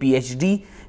PhD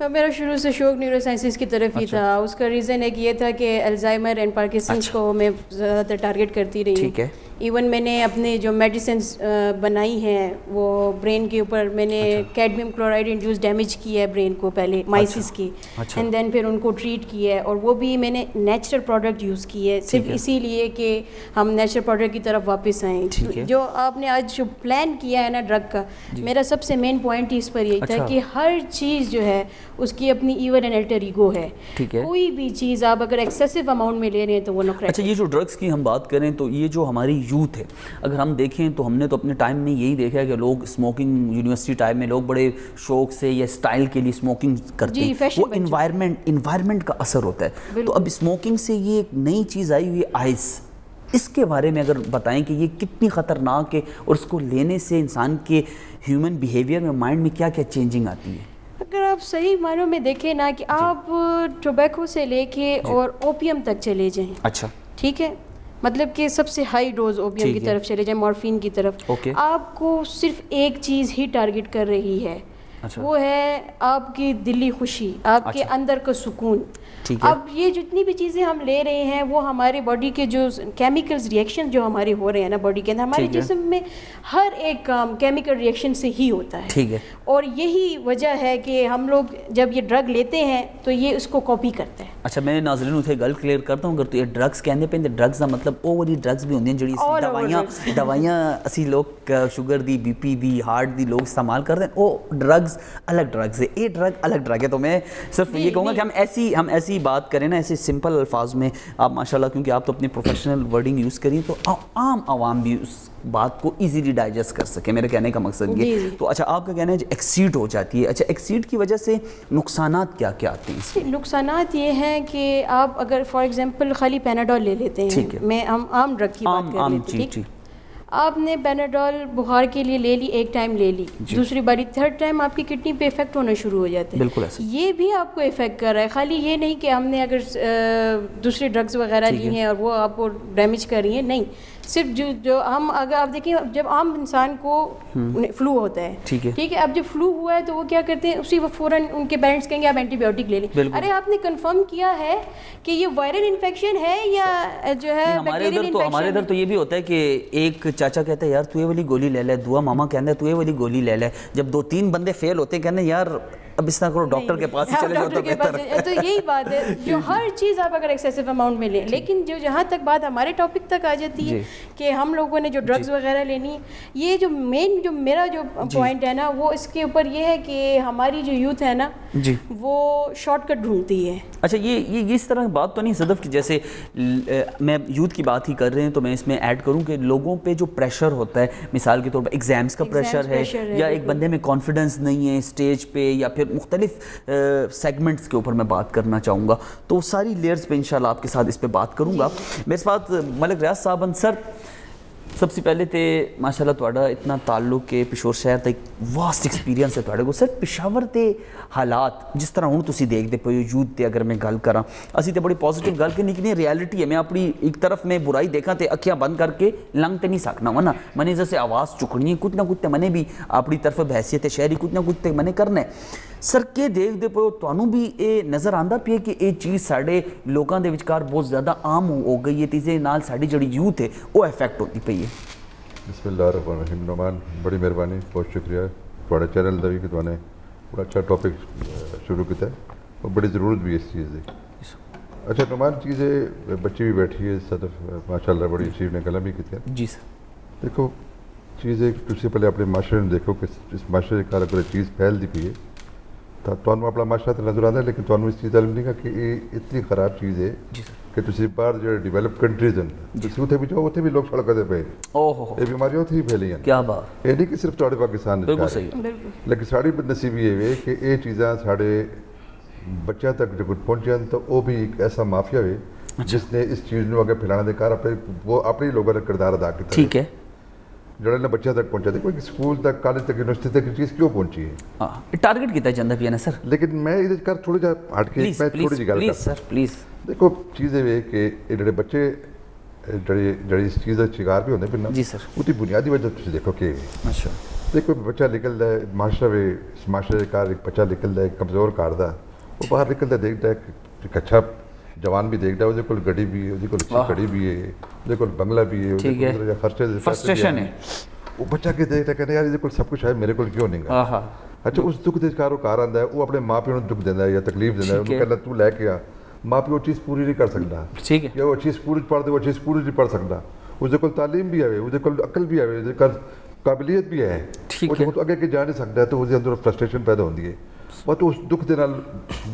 میرا شروع سے شوق نیورو سائنسز کی طرف ہی تھا. اس کا ریزن ایک یہ تھا کہ الزائمر اینڈ پارکنسنس کو میں زیادہ تر ٹارگیٹ کرتی رہی ہوں. ٹھیک ہے. ایون میں نے اپنے جو میڈیسنس بنائی ہیں وہ برین کے اوپر میں نے کیڈمیم کلورائڈ انڈیوس ڈیمیج کی ہے برین کو پہلے مائسس کی, اینڈ دین پھر ان کو ٹریٹ کیا ہے, اور وہ بھی میں نے نیچرل پروڈکٹ یوز کی ہے صرف اسی لیے کہ ہم نیچرل پروڈکٹ کی طرف واپس آئیں. جو آپ نے آج جو پلان کیا ہے نا ڈرگ کا, میرا سب سے مین پوائنٹ ہی اس پر یہی تھا کہ ہر چیز جو ہے اس کی اپنی ایون اینڈ الٹر ایگو ہے. کوئی بھی چیز آپ اگر ایکسیسو اماؤنٹ میں لے رہے ہیں تو وہ نقصان. اچھا, یہ جو ڈرگس کی ہم بات کریں تو یہ جو ہماری یوتھ ہے, اگر ہم دیکھیں تو ہم نے تو اپنے ٹائم میں یہی دیکھا ہے کہ لوگ اسموکنگ, یونیورسٹی ٹائم میں لوگ بڑے شوق سے یا اسٹائل کے لیے اسموکنگ کرتے ہیں, وہ انوائرمنٹ کا اثر ہوتا ہے. تو اب اسموکنگ سے یہ ایک نئی چیز آئی ہوئی ہے آئس, اس کے بارے میں اگر بتائیں کہ یہ کتنی خطرناک ہے اور اس کو لینے سے انسان کے ہیومن بیہیویئر میں, مائنڈ میں کیا کیا چینجنگ آتی ہے. اگر آپ صحیح معنوں میں دیکھیں نا کہ آپ ٹوبیکو سے لے کے اور اوپیم تک چلے جائیں, اچھا ٹھیک ہے, مطلب کہ سب سے ہائی ڈوز اوپیم کی طرف چلے جائیں, مورفین کی طرف, آپ کو صرف ایک چیز ہی ٹارگٹ کر رہی ہے, وہ ہے آپ کی دلی خوشی, آپ کے اندر کا سکون. اب یہ جتنی بھی چیزیں ہم لے رہے ہیں وہ ہمارے باڈی کے جو کیمیکلز ریئیکشن جو ہمارے ہو رہے ہیں نا باڈی کے اندر, ہمارے جسم میں ہر ایک کام کیمیکل ریئیکشن سے ہی ہوتا ہے. ٹھیک ہے. اور یہی وجہ ہے کہ ہم لوگ جب یہ ڈرگ لیتے ہیں تو یہ اس کو کاپی کرتے ہیں. اچھا, میں ناظرین اتنے گل کلیئر کرتا ہوں, اگر تو یہ ڈرگس کہنے پہ ڈرگس کا مطلب وہ والی ڈرگس بھی ہوندی ہیں جڑی دوائیاں اسی لوگ شوگر دی, بی پی دی, ہارٹ دی لوگ استعمال کرتے ہیں, وہ ڈرگس الگ ڈرگس ہے, یہ ڈرگ الگ ڈرگ ہے. تو میں صرف یہ کہوں گا کہ ہم ایسی بات کریں نا, ایسے سمپل الفاظ میں, آپ ماشاءاللہ کیونکہ آپ تو اپنی پروفیشنل ورڈنگ یوز کری تو عام عوام بھی اس بات کو ایزیلی ڈائجسٹ کر سکے, میرے کہنے کا مقصد یہ. تو اچھا, آپ کا کہنا ہے ایکسیڈ ہو جاتی ہے, اچھا ایکسیڈ کی وجہ سے نقصانات کیا کیا آتے ہیں؟ نقصانات یہ ہیں کہ آپ اگر فار ایگزامپل خالی پیناڈول لے لیتے ہیں, میں عام ڈرگ کی بات کر لیتے ہیں, ٹھیک, آپ نے پیناڈول بخار کے لیے لے لی, ایک ٹائم لے لی, دوسری باری تھرڈ ٹائم آپ کی کڈنی پہ افیکٹ ہونا شروع ہو جاتے ہیں. بالکل ایسا, یہ بھی آپ کو افیکٹ کر رہا ہے. خالی یہ نہیں کہ ہم نے اگر دوسری ڈرگز وغیرہ لی ہیں اور وہ آپ کو ڈیمیج کر رہی ہیں, نہیں, صرف جو ہم اگر آپ دیکھیں جب عام انسان کو فلو ہوتا ہے, ٹھیک ہے, اب جب فلو ہوا ہے تو وہ کیا کرتے ہیں, اسی وقت فوراً ان کے پیرنٹس کہیں گے آپ اینٹی بایوٹک لے لیں. ارے آپ نے کنفرم کیا ہے کہ یہ وائرل انفیکشن ہے یا جو ہے بیکٹیریل انفیکشن. ہمارے ادھر تو یہ بھی ہوتا ہے کہ ایک چاچا کہتا ہے یار تو یہ والی گولی لے لے, دعا ماما کہتا ہے تو یہ والی گولی لے لے, جب 2-3 بندے فیل ہوتے ہیں کہتے ہیں یار اب اس طرح کرو ڈاکٹر کے پاس ہی چلے جاؤ تو بہتر ہے. تو یہی بات ہے, جو ہر چیز آپ اگر ایکسیسو اماؤنٹ میں لیں, لیکن جو جہاں تک بات ہمارے ٹاپک تک آ جاتی ہے کہ ہم لوگوں نے جو ڈرگز وغیرہ لینی ہے, یہ جو مین جو میرا جو پوائنٹ ہے نا وہ اس کے اوپر یہ ہے کہ ہماری جو یوتھ ہے نا وہ شارٹ کٹ ڈھونڈتی ہے. اچھا, یہ اس طرح بات تو نہیں صدف کی, جیسے میں یوتھ کی بات ہی کر رہے ہیں تو میں اس میں ایڈ کروں کہ لوگوں پہ جو پریشر ہوتا ہے, مثال کے طور پر ایگزامس کا پریشر ہے, یا ایک بندے میں کانفیڈنس نہیں ہے اسٹیج پہ, یا پھر مختلف سیگمنٹس کے اوپر میں بات کرنا چاہوں گا, تو ساری لیئرز پہ انشاءاللہ آپ کے ساتھ اس پہ بات کروں گا. میرے ساتھ ملک ریاض صاحب سر, سب سے پہلے تے ماشاءاللہ تہاڈا اتنا تعلق ہے پشور شہر تے, واسٹ ایکسپیرینس ہے تہاڈے کو سر. پشاور تے حالات جس طرح ہوں تسی دیکھتے پے یوتھ تے, اگر میں گل کراں اسی تے بڑی پازیٹیو گل کرنی کہ ریالٹی ہے. میں اپنی ایک طرف میں برائی دیکھاں تے اکھیاں بند کر کے لنگ تے نہیں سکنا ورنہ منے جیسے آواز چکنی ہے, کچھ نہ کچھ تے منے بھی اپنی طرف بحیثیت شہری کچھ نہ کچھ تے منے کرنا ہے. سر کے دیکھ دے پے تانوں بھی اے نظر آندا پیا کہ اے چیز ساڈے لوکاں دے وچکار بہت زیادہ عام ہو گئی ہے, تیزے نال ساڈی جڑی یوتھ ہے وہ افیکٹ ہوتی پئی ہے. بسم اللہ الرحمن الرحیم. نعمان بڑی مہربانی, بہت شکریہ تھوڑے چینل دا بھی کہ توانے بڑا اچھا ٹاپک شروع کیتا ہے اور بڑی ضرورت بھی اس چیز دی. اچھا نعمان, چیزیں بچی بھی بیٹھی ہے صدف ماشاء اللہ بڑی اچھی نے کلام بھی کیتے ہیں. جی سر, دیکھو چیزیں تُس سے پہلے اپنے معاشرے میں دیکھو کہ اس معاشرے کا کوئی چیز پھیل دی پئی ہے تو اپنا معاشرہ تو نظر آتا ہے, لیکن تمہیں اس چیز کا علم نہیں گا کہ یہ اتنی خراب چیز ہے کہ تسی باہر جو ڈیولپ کنٹریز ہیں تسی اتنے بھی جاؤ, اتنے بھی لوگ سڑکوں تے پے یہ بیماریاں اتنے ہی پھیلی ہیں. کیا بات, یہ نہیں کہ صرف تھوڑے پاکستان بالکل صحیح, لیکن ساری بد نصیبی یہ ہے کہ یہ چیزاں سارے بچوں تک جو کچھ پہنچے تو وہ بھی ایک ایسا مافیا ہے جس نے اس چیز کو اگر پھیلانے دے کار وہ اپنے لوگوں نے کردار ادا کیا. ٹھیک ہے, جڑے نے بچوں تک پہنچا دے, کوئی اسکول تک کالج تک یونیورسٹی تک چیز کیوں پہنچی ہے, ٹارگٹ کیتا جاندہ پیا نا سر. لیکن میں ادھر کر تھوڑی جا ہٹ کے میں تھوڑی جی گل پلیز سر پلیز. دیکھو چیزیں یہ کہ یہ جڑے بچے جڑی اس چیز کا شکار بھی ہوتے پھر نا, جی سر, اس کی بنیادی وجہ تھی دیکھو کہ اچھا ਦੇਖੋ ਬੱਚਾ ਨਿਕਲਦਾ ਹੈ ਮਾਸ਼ਰਾ ਵਿੱਚ, ਮਾਸ਼ਰੇ ਦੇ ਘਰ ਇੱਕ ਬੱਚਾ ਨਿਕਲਦਾ ਹੈ ਕਮਜ਼ੋਰ ਘਰ ਦਾ, ਉਹ ਬਾਹਰ ਨਿਕਲਦਾ ਦੇਖਦਾ ਹੈ ਇੱਕ ਅੱਛਾ ਜਵਾਨ ਵੀ ਦੇਖਦਾ, ਉਹਦੇ ਕੋਲ ਗੱਡੀ ਵੀ ਹੈ, ਉਹਦੇ ਕੋਲ ਅੱਛੀ ਘੜੀ ਵੀ ਹੈ, ਉਹਦੇ ਕੋਲ ਬੰਗਲਾ ਵੀ ਹੈ, ਉਹਦੇ ਕੋਲ ਖਰਚੇ ਦੇ ਫਰਸਟ੍ਰੇਸ਼ਨ ਹੈ, ਉਹ ਬੱਚਾ ਕਿ ਦੇਖਦਾ ਕਹਿੰਦਾ ਯਾਰ ਇਹਦੇ ਕੋਲ ਸਭ ਕੁਝ ਹੈ, ਮੇਰੇ ਕੋਲ ਕਿਉਂ ਨਹੀਂ ਗਾ। ਅੱਛਾ ਉਸ ਦੁੱਖ ਦੇ ਵਿਚਕਾਰ ਉਹ ਘਰ ਆਉਂਦਾ ਹੈ, ਉਹ ਆਪਣੇ ਮਾਂ ਪਿਓ ਨੂੰ ਦੁੱਖ ਦਿੰਦਾ ਹੈ ਜਾਂ ਤਕਲੀਫ ਦਿੰਦਾ ਹੈ, ਉਹਨੂੰ ਕਹਿੰਦਾ ਤੂੰ ਲੈ ਕੇ ਆ, ਮਾਂ ਪਿਓ ਉਹ ਚੀਜ਼ ਪੂਰੀ ਨਹੀਂ ਕਰ ਸਕਦਾ, ਠੀਕ ਹੈ, ਜਾਂ ਉਹ ਅੱਛੀ ਸਕੂਲ 'ਚ ਪੜ੍ਹਦੇ ਉਹ ਅੱਛੀ ਸਕੂਲ 'ਚ ਨਹੀਂ ਪੜ੍ਹ ਸਕਦਾ, ਉਹਦੇ ਕੋਲ ਤਾਲੀਮ ਵੀ ਆਵੇ, ਉਹਦੇ ਕੋਲ ਅਕਲ ਵੀ ਆਵੇ, ਉਹਦੇ ਕੋਲ ਕਾਬਲੀਅਤ ਵੀ ਹੈ, ਉਹ ਜਦੋਂ ਅੱਗੇ ਅੱਗੇ ਜਾ ਨਹੀਂ ਸਕਦਾ ਤਾਂ ਉਹਦੇ ਅੰਦਰ ਫਰਸਟ੍ਰੇਸ਼ਨ ਪੈਦਾ ਹੁੰਦੀ ਹੈ, ਬਟ ਉਸ ਦੁੱਖ ਦੇ ਨਾਲ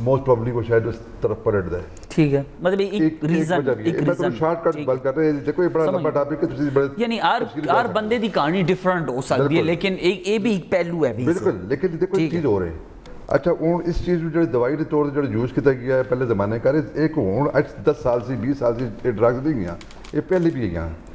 ਮੋਸਟ ਪ੍ਰੋਬਬਲੀ ਉਹ ਸ਼ਾਇਦ ਉਸ ਤਰਫ ਪਲਟਦਾ ਹੈ। ਠੀਕ ਹੈ, ਮਤਲਬ ਇੱਕ ਰੀਜ਼ਨ, ਇੱਕ ਰੀਜ਼ਨ ਸ਼ਾਰਟਕਟ ਗੱਲ ਕਰ ਰਹੇ ਦੇਖੋ, ਇਹ ਬੜਾ ਲੰਬਾ ਟਾਪਿਕ ਹੈ, ਤੁਸੀਂ ਬੜੇ ਯਾਨੀ ਹਰ ਬੰਦੇ ਦੀ ਕਹਾਣੀ ਡਿਫਰੈਂਟ ਹੋ ਸਕਦੀ ਹੈ, ਲੇਕਿਨ ਇਹ ਵੀ ਇੱਕ ਪਹਿਲੂ ਹੈ ਵੀ ਬਿਲਕੁਲ। ਲੇਕਿਨ ਦੇਖੋ ਇੱਕ ਚੀਜ਼ ਹੋ ਰਹੀ, ਅੱਛਾ ਹੁਣ ਇਸ ਚੀਜ਼ ਨੂੰ ਜਿਹੜੀ ਦਵਾਈ ਦੇ ਤੌਰ 'ਤੇ ਜਿਹੜਾ ਯੂਜ਼ ਕੀਤਾ ਗਿਆ ਹੈ ਪਹਿਲੇ ਜ਼ਮਾਨੇ ਕਰ, ਇੱਕ ਹੁਣ ਅੱਜ 10 ਸਾਲ ਸੀ 20 ਸਾਲ ਸੀ ਇਹ ਡਰੱਗਸ ਨਹੀਂ ਗਈਆਂ, ਇਹ ਪਹਿਲੇ ਵੀ ਗਈਆਂ,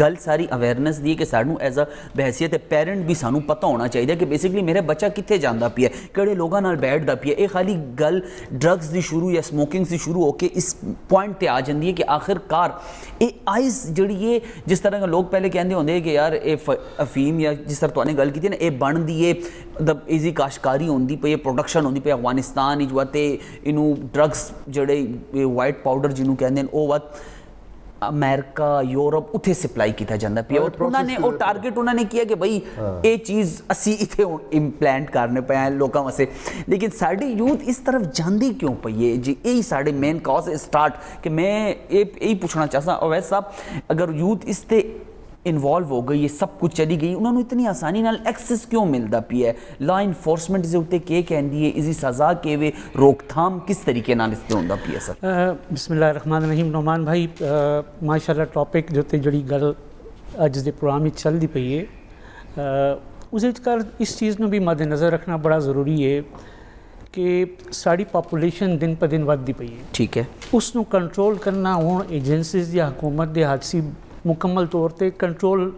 ਗੱਲ ਸਾਰੀ ਅਵੇਅਰਨੈਸ ਦੀ ਕਿ ਸਾਨੂੰ ਐਜ਼ ਅ ਬਹਿਸੀਅਤ ਪੈਰੈਂਟ ਵੀ ਸਾਨੂੰ ਪਤਾ ਹੋਣਾ ਚਾਹੀਦਾ ਕਿ ਬੇਸਿਕਲੀ ਮੇਰਾ ਬੱਚਾ ਕਿੱਥੇ ਜਾਂਦਾ ਪਿਆ, ਕਿਹੜੇ ਲੋਕਾਂ ਨਾਲ ਬੈਠਦਾ ਪਿਆ। ਇਹ ਖਾਲੀ ਗੱਲ ਡਰੱਗਸ ਦੀ ਸ਼ੁਰੂ ਜਾਂ ਸਮੋਕਿੰਗ ਦੀ ਸ਼ੁਰੂ ਹੋ ਕੇ ਇਸ ਪੁਆਇੰਟ ਤੇ ਆ ਜਾਂਦੀ ਹੈ ਕਿ ਆਖਿਰਕਾਰ ਇਹ ਆਈਸ ਜਿਹੜੀ ਹੈ, ਜਿਸ ਤਰ੍ਹਾਂ ਲੋਕ ਪਹਿਲੇ ਕਹਿੰਦੇ ਹੁੰਦੇ ਕਿ ਯਾਰ ਇਹ ਅਫੀਮ ਜਾਂ ਜਿਸ ਤਰ੍ਹਾਂ ਤੁਹਾਨੇ ਗੱਲ ਕੀਤੀ ਨਾ, ਇਹ ਬਣਦੀ ਹੈ ਮਤਲਬ ਇਜ਼ੀ ਕਾਸ਼ਕਾਰੀ ਹੁੰਦੀ ਪਈ ਹੈ, ਪ੍ਰੋਡਕਸ਼ਨ ਹੁੰਦੀ ਪਈ ਅਫਗਾਨਿਸਤਾਨ ਵਿੱਚ ਵਾ, ਤੇ ਇਹਨੂੰ ਡਰੱਗਸ ਜਿਹੜੇ ਵਾਈਟ ਪਾਊਡਰ ਜਿਹਨੂੰ ਕਹਿੰਦੇ ਨੇ ਉਹ ਵਾ ਅਮਰੀਕਾ ਯੂਰਪ ਉੱਥੇ ਸਪਲਾਈ ਕੀਤਾ ਜਾਂਦਾ ਪਿਆ। ਉਹਨਾਂ ਨੇ ਉਹ ਟਾਰਗੇਟ ਉਹਨਾਂ ਨੇ ਕਿਹਾ ਕਿ ਬਈ ਇਹ ਚੀਜ਼ ਅਸੀਂ ਇੱਥੇ ਇੰਪਲੈਂਟ ਕਰਨੇ ਪਏ ਹਾਂ ਲੋਕਾਂ ਵਾਸਤੇ, ਲੇਕਿਨ ਸਾਡੀ ਯੂਥ ਇਸ ਤਰਫ ਜਾਂਦੀ ਕਿਉਂ ਪਈ ਹੈ ਜੀ? ਇਹੀ ਸਾਡੇ ਮੇਨ ਕਾਜ਼ ਹੈ ਸਟਾਰਟ ਕਿ ਮੈਂ ਇਹ ਪੁੱਛਣਾ ਚਾਹਤਾ ਅਵੈਸ ਸਾਹਿਬ, ਅਗਰ ਯੂਥ ਇਸ ਤੇ ਇਨਵੋਲਵ ਹੋ ਗਈ, ਇਹ ਸਭ ਕੁਝ ਚਲੀ ਗਈ, ਉਹਨਾਂ ਨੂੰ ਇਤਨੀ ਆਸਾਨੀ ਨਾਲ ਐਕਸੈਸ ਕਿਉਂ ਮਿਲਦਾ ਪਿਆ ਹੈ? ਲਾ ਇਨਫੋਰਸਮੈਂਟ ਦੇ ਉੱਤੇ ਕੀ ਕਹਿੰਦੀ ਹੈ, ਇਸਦੀ ਸਜ਼ਾ ਕਿਵੇਂ, ਰੋਕਥਾਮ ਕਿਸ ਤਰੀਕੇ ਨਾਲ ਇਸ ਤੇ ਹੁੰਦਾ ਪਿਆ? ਸਰ ਬਿਸਮਿਲ੍ਲਾਹਿਰ ਰਹਿਮਾਨ ਰਹੀਮ। ਨੌਮਾਨ ਭਾਈ ਮਾਸ਼ਾਅੱਲਾ ਟੌਪਿਕ ਦੇ ਉੱਤੇ ਜਿਹੜੀ ਗੱਲ ਅੱਜ ਦੇ ਪ੍ਰੋਗਰਾਮ ਵਿੱਚ ਚੱਲਦੀ ਪਈ ਹੈ, ਉਸ ਵਿੱਚ ਕਰ ਇਸ ਚੀਜ਼ ਨੂੰ ਵੀ ਮੱਦੇ ਨਜ਼ਰ ਰੱਖਣਾ ਬੜਾ ਜ਼ਰੂਰੀ ਹੈ ਕਿ ਸਾਡੀ ਪਾਪੂਲੇਸ਼ਨ ਦਿਨ ਪਰ ਦਿਨ ਵੱਧਦੀ ਪਈ ਹੈ, ਠੀਕ ਹੈ, ਉਸ ਨੂੰ ਕੰਟਰੋਲ ਕਰਨਾ ਹੁਣ ਏਜੰਸੀਜ਼ ਜਾਂ ਹਕੂਮਤ ਦੇ ਹੱਥ ਸੀ ਮੁਕੰਮਲ ਤੌਰ ਤੇ ਕੰਟਰੋਲ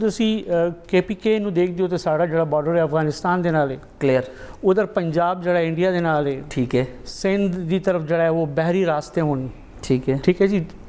ਤੁਸੀਂ KPK ਨੂੰ ਦੇਖਦੇ ਹੋ ਤਾਂ ਸਾਡਾ ਜਿਹੜਾ ਬਾਰਡਰ ਹੈ ਅਫਗਾਨਿਸਤਾਨ ਦੇ ਨਾਲ ਹੈ, ਕਲੀਅਰ, ਉਧਰ ਪੰਜਾਬ ਜਿਹੜਾ ਇੰਡੀਆ ਦੇ ਨਾਲ ਹੈ, ਠੀਕ ਹੈ, ਸਿੰਧ ਦੀ ਤਰਫ ਜਿਹੜਾ ਹੈ ਉਹ ਬਹਿਰੀ ਰਾਸਤੇ ਹੋਣ, ਠੀਕ ਹੈ ਜੀ,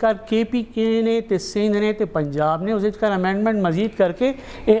ਕਰ KPK ਨੇ ਤੇ ਸਿੰਧ ਨੇ ਤੇ ਪੰਜਾਬ ਨੇ ਉਸ ਕਰ ਅਮੈਂਡਮੈਂਟ ਮਜ਼ੀਦ ਕਰਕੇ ਇਹ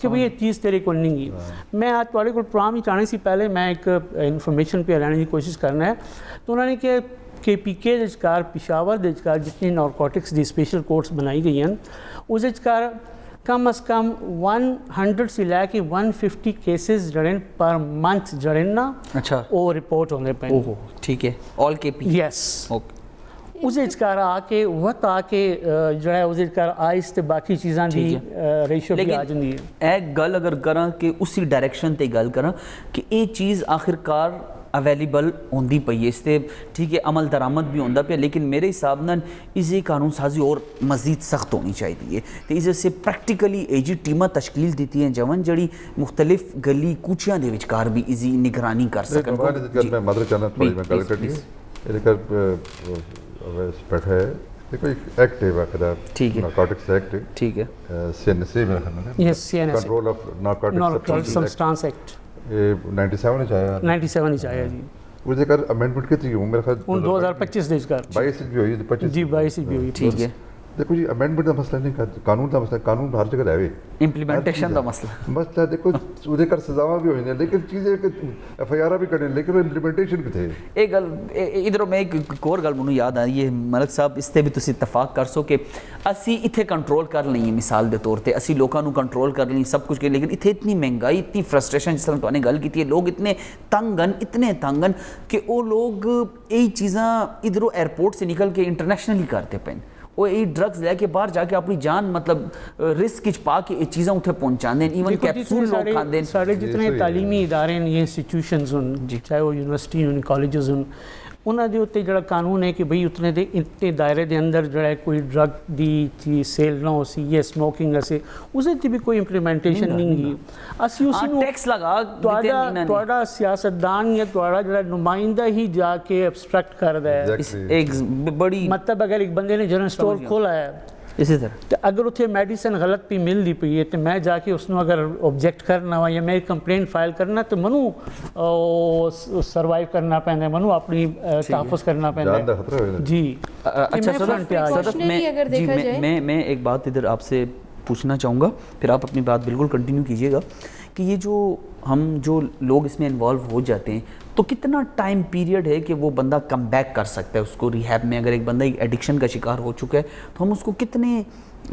کہ بھئی یہ چیز تیرے کو نہیں گی. میں آج تھوڑے کو پروگرام ہی چاہنے سے پہلے میں ایک انفارمیشن پہ لینے کی کوشش کرنا ہے. تو انہوں نے کہ KPK دے وچکار پشاور دے وچکار جتنی نارکوٹکس دی اسپیشل کورٹس بنائی گئی ہیں اس وچکار کم از کم 100 سے لے کے 150 کیسز جڑے پر منتھ جڑے نا اچھا وہ رپورٹ ہونے پہ. اوہو ٹھیک ہے آل KP یس اوکے اس وچکار آ کے وقت آ کے جو ہے اس وچکار آئس تے باقی چیزاں دی ریشو بھی آ جاندی ہے. ایک گل اگر کراں کہ اسی ڈائریکشن تے گل کراں کہ یہ چیز آخرکار اویلیبل ہوندی پئی ہے اس تے ٹھیک ہے عمل درآمد بھی ہوندا پیا لیکن میرے حساب نال اس قانون سازی اور مزید سخت ہونی چاہیے تے اس سے پریکٹیکلی ایجی ٹیماں تشکیل دیتی ہیں جوان جڑی مختلف گلی کوچیاں دے وچکار بھی ایزی نگرانی کر سکن. میں مدر چاہنا تھوڑی میں گل کرنی ہے بیٹھا ہے دیکھو ایک ایکٹ ہے باقاعدہ نارکوٹکس ایکٹ ٹھیک ہے CNSA میرا خیال ہے یس CNSA control of narcotics substance act 97 چاہیا 97 چاہیا جی وہ ذکر امینڈمنٹ کتنی ہوں میرا خیال 2025 دے وچکار 22 بھی ہوئی 25 جی 22 بھی ہوئی. ٹھیک ہے دیکھو جی امینڈمنٹ کا مسئلہ نہیں قانون کا مسئلہ قانون ہر جگہ رہے امپلیمنٹیشن دا مسئلہ دیکھو وہ کر سزاواں بھی ہوئی ہیں لیکن چیزیں FIR بھی کریں لیکن امپلیمنٹیشن کتنے ایک گل ادھر میں ایک اور گل مجھے یاد آئی ہے ملک صاحب اس تے بھی تسی اتفاق کر سو کہ اسی اتنے کنٹرول کر لیں مثال دے طور تے اسی لوگوں کو کنٹرول کر لیں سب کچھ کر لیکن اتنے اتنی مہنگائی اتنی فرسٹریشن جس طرح تو نے گل کی ہے لوگ اتنے تنگن کہ وہ لوگ یہی چیزاں ادھروں ایئرپورٹ سے نکل کے انٹرنیشنلی کرتے پے وہ یہ ڈرگز لے کے باہر جا کے اپنی جان مطلب رسک وچ پا کے یہ چیزاں اتنے پہنچاندے ہیں ایون کیپسول لوگ کھاندے ہیں. سارے جتنے تعلیمی ادارے ہیں یہ انسٹیٹیوشنز ہیں چاہے وہ یونیورسٹی ہیں کالجز ہیں انہاں دے اوتے جڑا قانون ہے کہ بھئی اتنے دائرے دے اندر جڑا ہے کوئی ڈرگ دی چیز سیل نہ ہو سی یا اسموکنگ اسے اس تے بھی کوئی امپلیمنٹیشن نہیں گئی. اسی اسی نو ٹیکس لگا تہاڈا سیاستدان یا تہاڈا جڑا نمائندہ ہی جا کے ابسٹریکٹ کردا ہے ایک بڑی مطلب اگر ایک بندے نے جنرل اسٹور کھولا ہے اسی طرح تو اگر اتنے میڈیسن غلط پی مل دی پئی ہے تو میں جا کے اس نو اگر آبجیکٹ کرنا ہوا یا میری کمپلین فائل کرنا تو منو سروائیو کرنا پہنتا ہے منو اپنی تحفظ کرنا پہنتا ہے. جی اچھا صدف میں ایک بات ادھر آپ سے پوچھنا چاہوں گا پھر آپ اپنی بات بالکل کنٹینیو کیجیے گا کہ یہ جو لوگ اس میں انوالو ہو جاتے ہیں تو کتنا ٹائم پیریڈ ہے کہ وہ بندہ کم بیک کر سکتا ہے اس کو ریہیب میں اگر ایک بندہ ایڈکشن کا شکار ہو چکا ہے تو ہم اس کو کتنے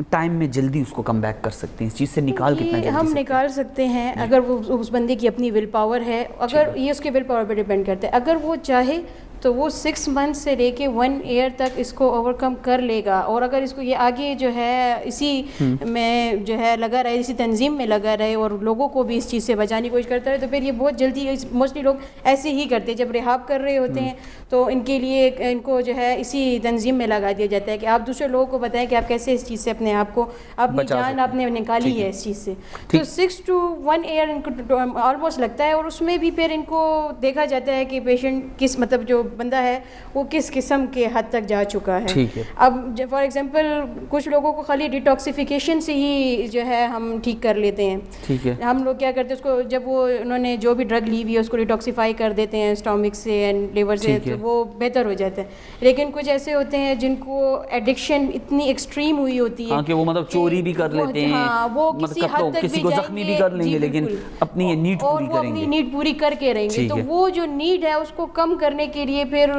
ٹائم میں جلدی اس کو کم بیک کر سکتے ہیں اس چیز سے نکال کتنا جلدی ہم نکال سکتے ہیں اگر وہ اس بندے کی اپنی ول پاور ہے اگر یہ اس کے ول پاور پہ ڈیپینڈ کرتا ہے اگر وہ چاہے تو وہ 6 months سے لے کے 1 year تک اس کو اوور کم کر لے گا اور اگر اس کو یہ آگے جو ہے اسی میں جو ہے لگا رہے اسی تنظیم میں لگا رہے اور لوگوں کو بھی اس چیز سے بچانے کی کوشش کرتا ہے تو پھر یہ بہت جلدی موسٹلی لوگ ایسے ہی کرتے ہیں جب ریہاب کر رہے ہوتے ہیں تو ان کے لیے ان کو جو ہے اسی تنظیم میں لگا دیا جاتا ہے کہ آپ دوسرے لوگوں کو بتائیں کہ آپ کیسے اس چیز سے اپنے آپ کو اپنی جان آپ نے نکالی ہے اس چیز سے. تو 6 to 1 year ان کو آلموسٹ لگتا ہے اور اس میں بھی پھر ان کو دیکھا جاتا ہے کہ پیشنٹ کس مطلب جو بندہ ہے وہ کس قسم کے حد تک جا چکا ہے. اب فار ایگزامپل کچھ لوگوں کو خالی ڈیٹاکسیفیکیشن سے ہی جو ہے ہم ٹھیک کر لیتے ہیں. ہم لوگ کیا کرتے ہیں اس کو جب وہ انہوں نے جو بھی ڈرگ لی ہوئی ہے اس کو ڈیٹاکسیفائی کر دیتے ہیں اسٹامک سے اینڈ لیور سے تو وہ بہتر ہو جاتا ہے. لیکن کچھ ایسے ہوتے ہیں جن کو ایڈکشن اتنی ایکسٹریم ہوئی ہوتی ہے کہ وہ مطلب چوری بھی کر لیتے ہیں وہ کسی حد تک کسی کو زخمی بھی کر لیں گے لیکن اپنی نیڈ پوری کریں گے اور وہ اپنی نیڈ پوری کر کے رہیں گے. تو وہ جو نیڈ ہے اس کو کم کرنے کے لیے پھر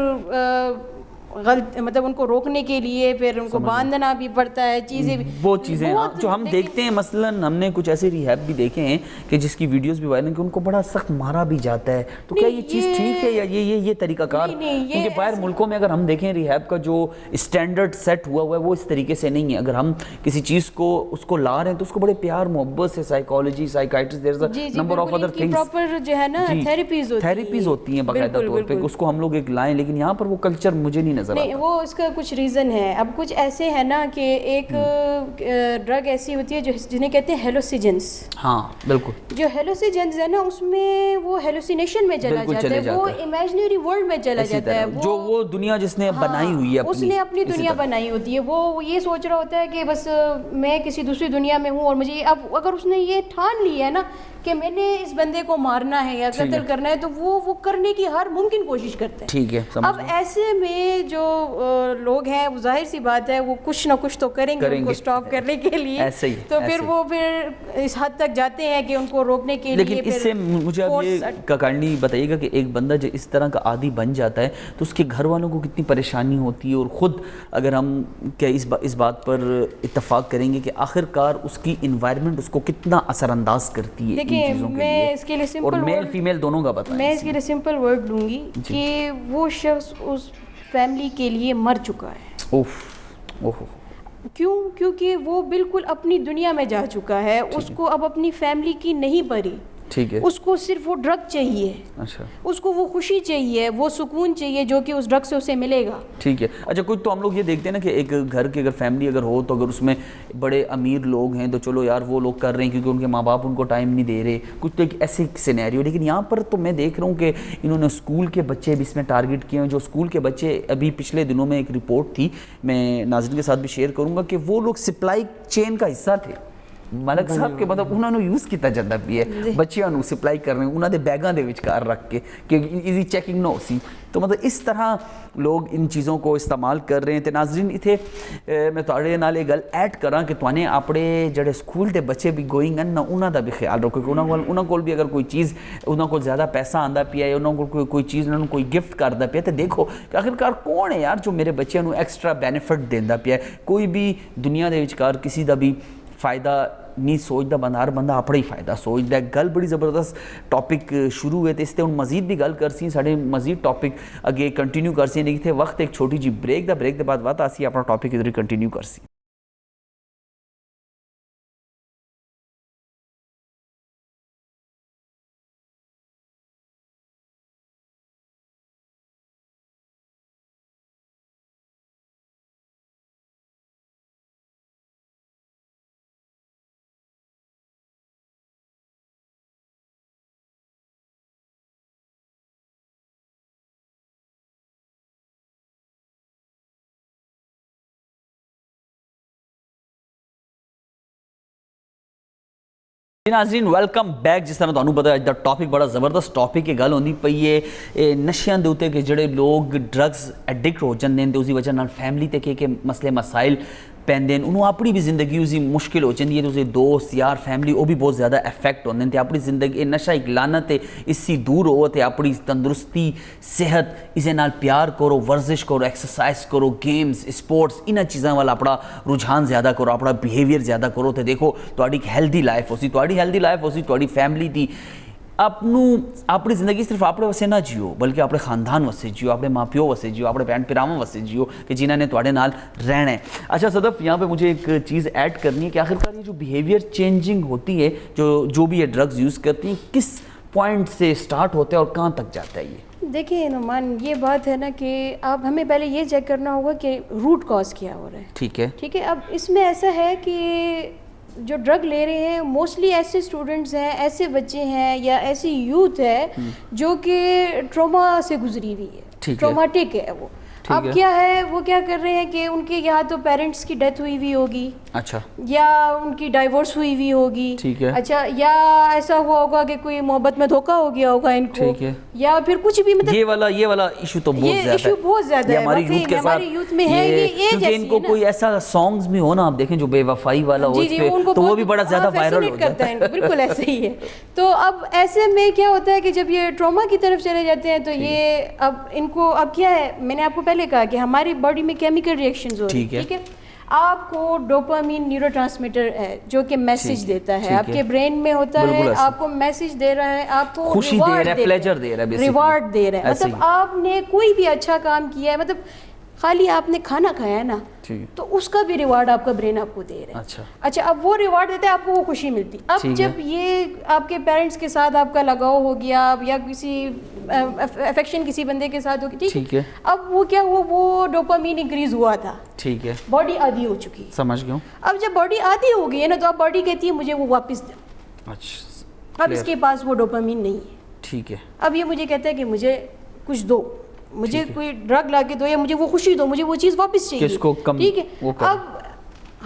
غلط مطلب ان کو روکنے کے لیے پھر ان کو باندھنا بھی پڑتا ہے چیزیں وہ چیزیں جو ہم دیکھتے ہیں. مثلا ہم نے کچھ ایسے ریہیب بھی دیکھے ہیں کہ جس کی ویڈیوز بھی وائرل ہیں کہ ان کو بڑا سخت مارا بھی جاتا ہے. تو کیا یہ چیز ٹھیک ہے یا یہ طریقہ کار کیونکہ باہر ملکوں میں اگر ہم دیکھیں ریہیب کا جو اسٹینڈرڈ سیٹ ہوا ہے وہ اس طریقے سے نہیں ہے. اگر ہم کسی چیز کو اس کو لا رہے ہیں تو اس کو بڑے پیار محبت سے psychology psychiatrist there is a number of other things proper جو ہے نا تھیراپیز ہوتی ہیں باقاعدہ طور پہ اس کو ہم لوگ ایک لائیں لیکن یہاں پر وہ کلچر مجھے نہیں نظر آتا. وہ اس کا کچھ ریزن ہے. اب کچھ ایسے ہیں نا کہ ایک ڈرگ ایسی ہوتی ہے جنہیں کہتے ہیں ہیلوسیجنس. ہاں بالکل جو ہیلوسیجنس ہے نا اس میں وہ ہیلوسینیشن میں چلا جاتا ہے وہ امیجنری ورلڈ میں چلا جاتا ہے جو وہ دنیا جس نے بنائی ہوئی ہے اس نے اپنی دنیا بنائی ہوتی ہے. وہ یہ سوچ رہا ہوتا ہے کہ بس میں کسی دوسری دنیا میں ہوں اور مجھے اب اگر اس نے یہ ٹھان لی ہے نا کہ میں نے اس بندے کو مارنا ہے یا قتل کرنا ہے تو وہ کرنے کی ہر ممکن کوشش کرتے ہیں. ٹھیک ہے. اب ایسے میں جو لوگ ہیں وہ ظاہر سی بات ہے وہ کچھ نہ کچھ تو کریں گے ان کو اسٹاپ کرنے کے لیے, تو پھر وہ پھر اس حد تک جاتے ہیں کہ ان کو روکنے کے لیے. لیکن اس سے مجھے اب یہ کاکاڑنی بتائیے گا کہ ایک بندہ جو اس طرح کا عادی بن جاتا ہے تو اس کے گھر والوں کو کتنی پریشانی ہوتی ہے, اور خود اگر ہم کیا اس بات پر اتفاق کریں گے کہ آخر کار اس کی انوائرمنٹ اس کو کتنا اثر انداز کرتی ہے. دیکھیں میں اس کے لیے سمپل, اور میل فیمیل دونوں کا بتائیں, میں اس کے لیے سمپل ورڈ لوں گی کہ وہ شخص اس فیملی کے لیے مر چکا ہے. کیوں؟ کیونکہ وہ بالکل اپنی دنیا میں جا چکا ہے, اس کو اب اپنی فیملی کی نہیں پڑی. ٹھیک ہے, اس کو صرف وہ ڈرگ چاہیے, اچھا اس کو وہ خوشی چاہیے, وہ سکون چاہیے جو کہ اس ڈرگ سے اسے ملے گا. ٹھیک ہے. اچھا کچھ تو ہم لوگ یہ دیکھتے ہیں نا کہ ایک گھر کی اگر فیملی اگر ہو تو اگر اس میں بڑے امیر لوگ ہیں تو چلو یار وہ لوگ کر رہے ہیں کیونکہ ان کے ماں باپ ان کو ٹائم نہیں دے رہے, کچھ تو ایک ایسے سینیریو. لیکن یہاں پر تو میں دیکھ رہا ہوں کہ انہوں نے اسکول کے بچے بھی اس میں ٹارگٹ کیے ہیں. جو اسکول کے بچے ابھی پچھلے دنوں میں ایک رپورٹ تھی, میں ناظرین کے ساتھ بھی شیئر کروں گا, کہ وہ لوگ سپلائی چین کا حصہ تھے. ملک صاحب کے مطلب انہوں نے یوز کیتا جاتا بھی ہے بچیاں نو سپلائی کر رہے ہیں انہوں نے بیگاں دے وچکار رکھ کے کہ ایزی چیکنگ نہ ہو سی. تو مطلب اس طرح لوگ ان چیزوں کو استعمال کر رہے ہیں. تے ناظرین اتھے میں تواڈے نال ایک گل ایڈ کراں کہ توانے اپنے جڑے سکول دے بچے بھی گوئنگ ہیں نا انہاں دا بھی خیال رکھو کہ انہاں کول بھی اگر کوئی چیز انہاں کول زیادہ پیسہ آندا پیا ہے, انہاں کول کوئی چیز انہاں کوئی گفٹ کردا پیا, تے دیکھو کہ آخرکار کون ہے یار جو میرے بچیاں نو ایکسٹرا بینیفٹ دیندا پیا ہے. کوئی بھی دنیا دے وچکار کسی دا بھی فائدہ نہیں سوچتا بندہ, ہر بندہ اپنا ہی فائدہ سوچتا ہے. گل بڑی زبردست ٹاپک شروع ہوئے تو اس تے ہن مزید بھی گل کرسی, ساڈے مزید ٹاپک اگے کنٹینیو کرسی. لیکن اتنے وقت ایک چھوٹی جی بریک دے بعد وقت آسی اپنا ٹاپک ادھر کنٹینیو کرسی. ناظرین ویلکم بیک. جس طرح تمہیں پتا ہے دا ٹاپک بڑا زبردست ٹاپک ہے. گل ہوندی پئی ہے نشیاں دے اوتے کہ جڑے لوگ ڈرگز ایڈکٹ ہو جاندے ہیں تے اس دی وجہ نال فیملی تے کہ مسئلے مسائل پیندے ہیں, انہوں اپنی بھی زندگی اسی مشکل ہو جاندی ہے. تو اسے دوست یار فیملی وہ بھی بہت زیادہ افیکٹ ہوندے ہیں. تے اپنی زندگی نشہ ایک لعنت ہے, اس سے دور ہو تے اپنی تندرستی صحت اسے نال پیار کرو, ورزش کرو, ایکسرسائز کرو, گیمز اسپورٹس انہاں چیزاں والا اپنا رجحان زیادہ کرو, اپنا بیہیویئر زیادہ کرو. تے دیکھو تہاڈی ایک ہیلدی لائف ہوسی, تہاڈی ہیلدی لائف ہوسی, تہاڈی فیملی دی اپنی زندگی صرف اپنے واسطے نہ جیو بلکہ اپنے خاندان واسطے جیو, اپنے ماں پیو واسطے جیو, اپنے بہن پراواں واسطے جیو کہ جنہاں نے تواڈے نال رہنا ہے. اچھا صدف یہاں پہ مجھے ایک چیز ایڈ کرنی ہے کہ آخرکار یہ جو بیہیویئر چینجنگ ہوتی ہے جو بھی یہ ڈرگز یوز کرتی ہیں کس پوائنٹ سے سٹارٹ ہوتا ہے اور کہاں تک جاتا ہے یہ؟ دیکھیں نعمان یہ بات ہے نا کہ اب ہمیں پہلے یہ چیک کرنا ہوگا کہ روٹ کاز کیا ہو رہا ہے. ٹھیک ہے, ٹھیک ہے. اب اس میں ایسا ہے کہ جو ڈرگ لے رہے ہیں موسٹلی ایسے اسٹوڈنٹس ہیں, ایسے بچے ہیں یا ایسی یوتھ ہے جو کہ ٹروما سے گزری ہوئی ہے, ٹروماٹک ہے وہ. اب کیا ہے وہ کیا کر رہے ہیں کہ ان کے یا تو پیرنٹس کی ڈیتھ ہوئی ہوئی ہوگی, اچھا, یا ان کی ڈائیورس ہوئی ہوئی ہوگی, ٹھیک ہے, اچھا, یا ایسا ہوا ہوگا کہ کوئی محبت میں دھوکا ہو گیا ہوگا ان کو, ٹھیک ہے, یا پھر کچھ بھی. مطلب یہ والا ایشو تو بہت زیادہ ہے ہماری یوتھ میں ہے. یہ کیونکہ ان کو کوئی ایسا سانگز بھی ہو نا آپ دیکھیں جو بے وفائی والا ہو اس پہ تو وہ بھی بڑا زیادہ وائرل ہو جاتا ہے. بالکل ایسے ہی ہے. تو اب ایسے میں کیا ہوتا ہے کہ جب یہ ٹراما کی طرف چلے جاتے ہیں تو یہ اب ان کو اب کیا ہے, میں نے آپ کو پہلے کہا کہ ہماری باڈی میں کیمیکل ریئیکشنز ہوتی ہیں. ٹھیک ہے, آپ کو ڈوپامین نیورو ٹرانسمیٹر ہے جو کہ میسج دیتا ہے, آپ کے برین میں ہوتا ہے, آپ کو میسج دے رہا ہے, آپ کو خوشی دے رہا ہے, پلیجر دے رہا ہے, ریوارڈ دے رہا ہے. مطلب آپ نے کوئی بھی اچھا کام کیا ہے, مطلب خالی آپ نے کھانا کھایا ہے نا تو اس کا بھی ریوارڈ آپ کا برین آپ کو دے رہا ہے. اچھا, اب وہ ریوارڈ دیتا ہے آپ کو, وہ خوشی ملتی. اب جب یہ آپ کے پیرنٹس کے ساتھ آپ کا لگاؤ ہو گیا یا کسی افیکشن کسی بندے کے ساتھ ہوگی, ٹھیک ہے, اب وہ کیا ہوا, وہ ڈوپامین انکریز ہوا تھا, ٹھیک ہے, باڈی عادی ہو چکی, سمجھ گیا. اب جب باڈی عادی ہو گئی ہے نا تو اب باڈی کہتی ہے مجھے وہ واپس دو. اب اس کے پاس وہ ڈوپامین نہیں ہے, ٹھیک ہے. اب یہ مجھے کہتا ہے کہ مجھے کچھ دو, مجھے کوئی ڈرگ لا کے دو یا مجھے وہ خوشی دو, مجھے وہ چیز واپس چاہیے. ٹھیک ہے. اب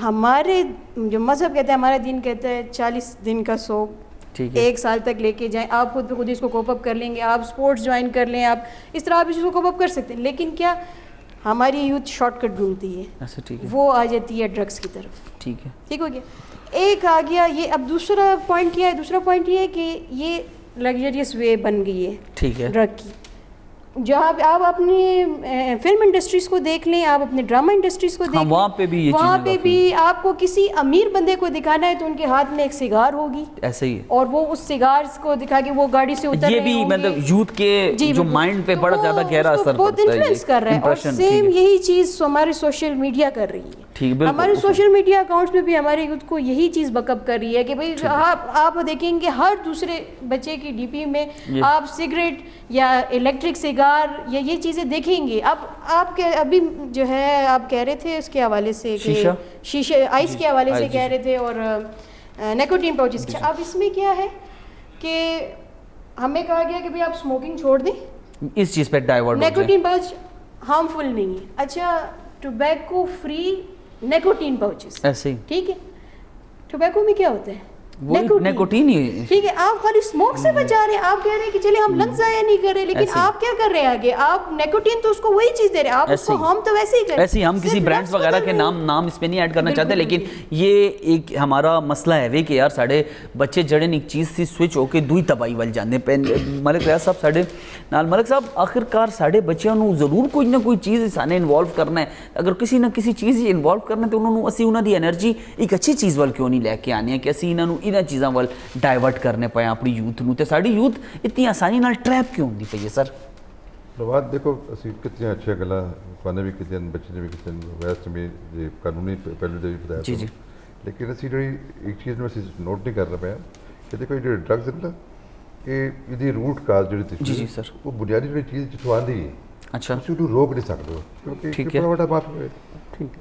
ہمارے جو مذہب کہتا ہے, ہمارا دین کہتا ہے 40 دن کا سوگ, 1 سال تک لے کے جائیں, آپ خود بخود اس کو کوپ اپ کر لیں گے, آپ اسپورٹس جوائن کر لیں, آپ اس طرح آپ اس کو کوپ اپ کر سکتے ہیں. لیکن کیا ہماری یوتھ شارٹ کٹ ڈھونڈتی ہے, اچھا ٹھیک ہے, وہ آ جاتی ہے ڈرگس کی طرف. ٹھیک ہے, ٹھیک ہو گیا, ایک آ گیا یہ. اب دوسرا پوائنٹ کیا ہے؟ دوسرا پوائنٹ یہ ہے کہ یہ لگژریس وے بن گئی ہے ٹھیک ہے, ڈرگ کی. جہاں پہ آپ اپنی فلم انڈسٹریز کو دیکھ لیں, آپ اپنے ڈرامہ انڈسٹریز کو دیکھ لیں, وہاں پہ بھی یہ وہاں چیزیں پہ بھی آپ کو کسی امیر بندے کو دکھانا ہے تو ان کے ہاتھ میں ایک سگار ہوگی, ایسے ہی ہے. اور وہ اس سگارز کو دکھا کے وہ گاڑی سے اتر یہ رہے بھی ہوں گے. مطلب یوتھ کے جو مائنڈ پہ بڑا زیادہ گہرا اثر بہت پڑتا ہے, انفلوئنس کر رہا ہے. اور سیم یہی چیز ہماری سوشل میڈیا کر رہی ہے. ہمارے سوشل میڈیا اکاؤنٹس میں بھی ہمارے یوتھ کو یہی چیز بک اپ کر رہی ہے کہ بھائی آپ دیکھیں گے ہر دوسرے بچے کی ڈی پی میں آپ سگریٹ یا الیکٹرک سگار یا یہ چیزیں دیکھیں گے. اب آپ کے ابھی جو ہے آپ کہہ رہے تھے اس کے حوالے سے کہ شیشے آئس کے حوالے سے کہہ رہے تھے, اور نیکوٹین پاؤچز. اب اس میں کیا ہے کہ ہمیں کہا گیا کہ بھائی آپ اسموکنگ چھوڑ دیں, اس چیز پہ ڈائیورٹ. نیکوٹین پاؤچ ہارمفل نہیں ہے. اچھا ٹوبیکو فری نیکوٹین پاؤچز, ایسے ہی ٹھیک ہے. ٹوبیکو میں کیا ہوتا ہے؟ نیکوٹین ہی. ٹھیک ہے, آپ خالی اسموک سے بچا رہے ہیں, آپ کہہ رہے ہیں کہ چلے ہم لنگس ضائع نہیں کر رہے, لیکن آپ کیا کر رہے ہیں آگے؟ آپ نیکوٹین تو اس کو وہی چیز دے رہے ہیں, آپ اس کو ہارم تو ویسے ہی کر رہے ہیں. ایسے ہی ہم کسی برانڈز وغیرہ کے نام اس پہ نہیں ایڈ کرنا چاہتے, لیکن یہ ایک ہمارا مسئلہ ہے وہ کہ یار ساڑے بچے جڑے ایک چیز سے سوئچ ہو کے دوئی تباہی وال جاندے. ملک ریاض صاحب ساڑے نال, ملک صاحب آخر کار ساڑے بچیاں نو ضرور کوئی نہ کوئی چیز سانے انوالو کرنا ہے. اگر کسی نہ کسی چیز ہی انوالو کرنا ہے تو انہوں اسی انہوں دی انرجی ایک اچھی چیز وال کیوں نہیں لے کے آنی ہے کہ اسی انہوں چیزاں وال ڈائیورٹ کرنے پائے اپنی یوتھ نو. تے ساڑی یوتھ اتنی آسانی نال ٹریپ کیوں ہوندی پئی ہے سر؟ نواز دیکھو اسی کتنی اچھا گلا خانے بھی کتنے بچے نے بھی کتنے ویسے میں یہ قانونی پہلو جو بھی بتایا جی جی, لیکن اسی جو ایک چیز میں نوٹ نہیں کر رہا پیا کہ دیکھو یہ جو ڈرگز ہے نا کہ یہ روٹ کاز جو جی جی سر, وہ بنیادی جو چیز جتوں آندی ہے اچھا اسی کو روک نہیں سکتے کیونکہ بڑا بڑا معافی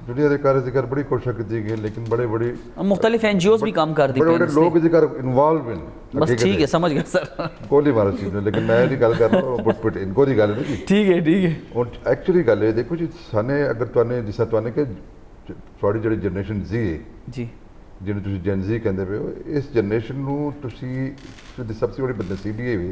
دنیا کے کار ذکر بڑی کوشش کی گئی, لیکن بڑے بڑے مختلف این جی اوز بھی کام کر دی, بڑے بڑے لوگ ذکر انوالو ہیں. بس ٹھیک ہے, سمجھ گیا سر, گولی مارا چیز میں, لیکن میں نہیں گل کر رہا ہوں پٹ ان کو نہیں گل ہے جی. ٹھیک ہے ٹھیک ہے. اور ایکچولی گل ہے دیکھو جی سانے اگر توانے جس طرح توانے کہ تھوڑی جڑی جنریشن زی ہے جی جنہیں تسی جن زی کہندے پے ہو, اس جنریشن نو تسی سب سے بڑی بدنصیبی یہ ہوئی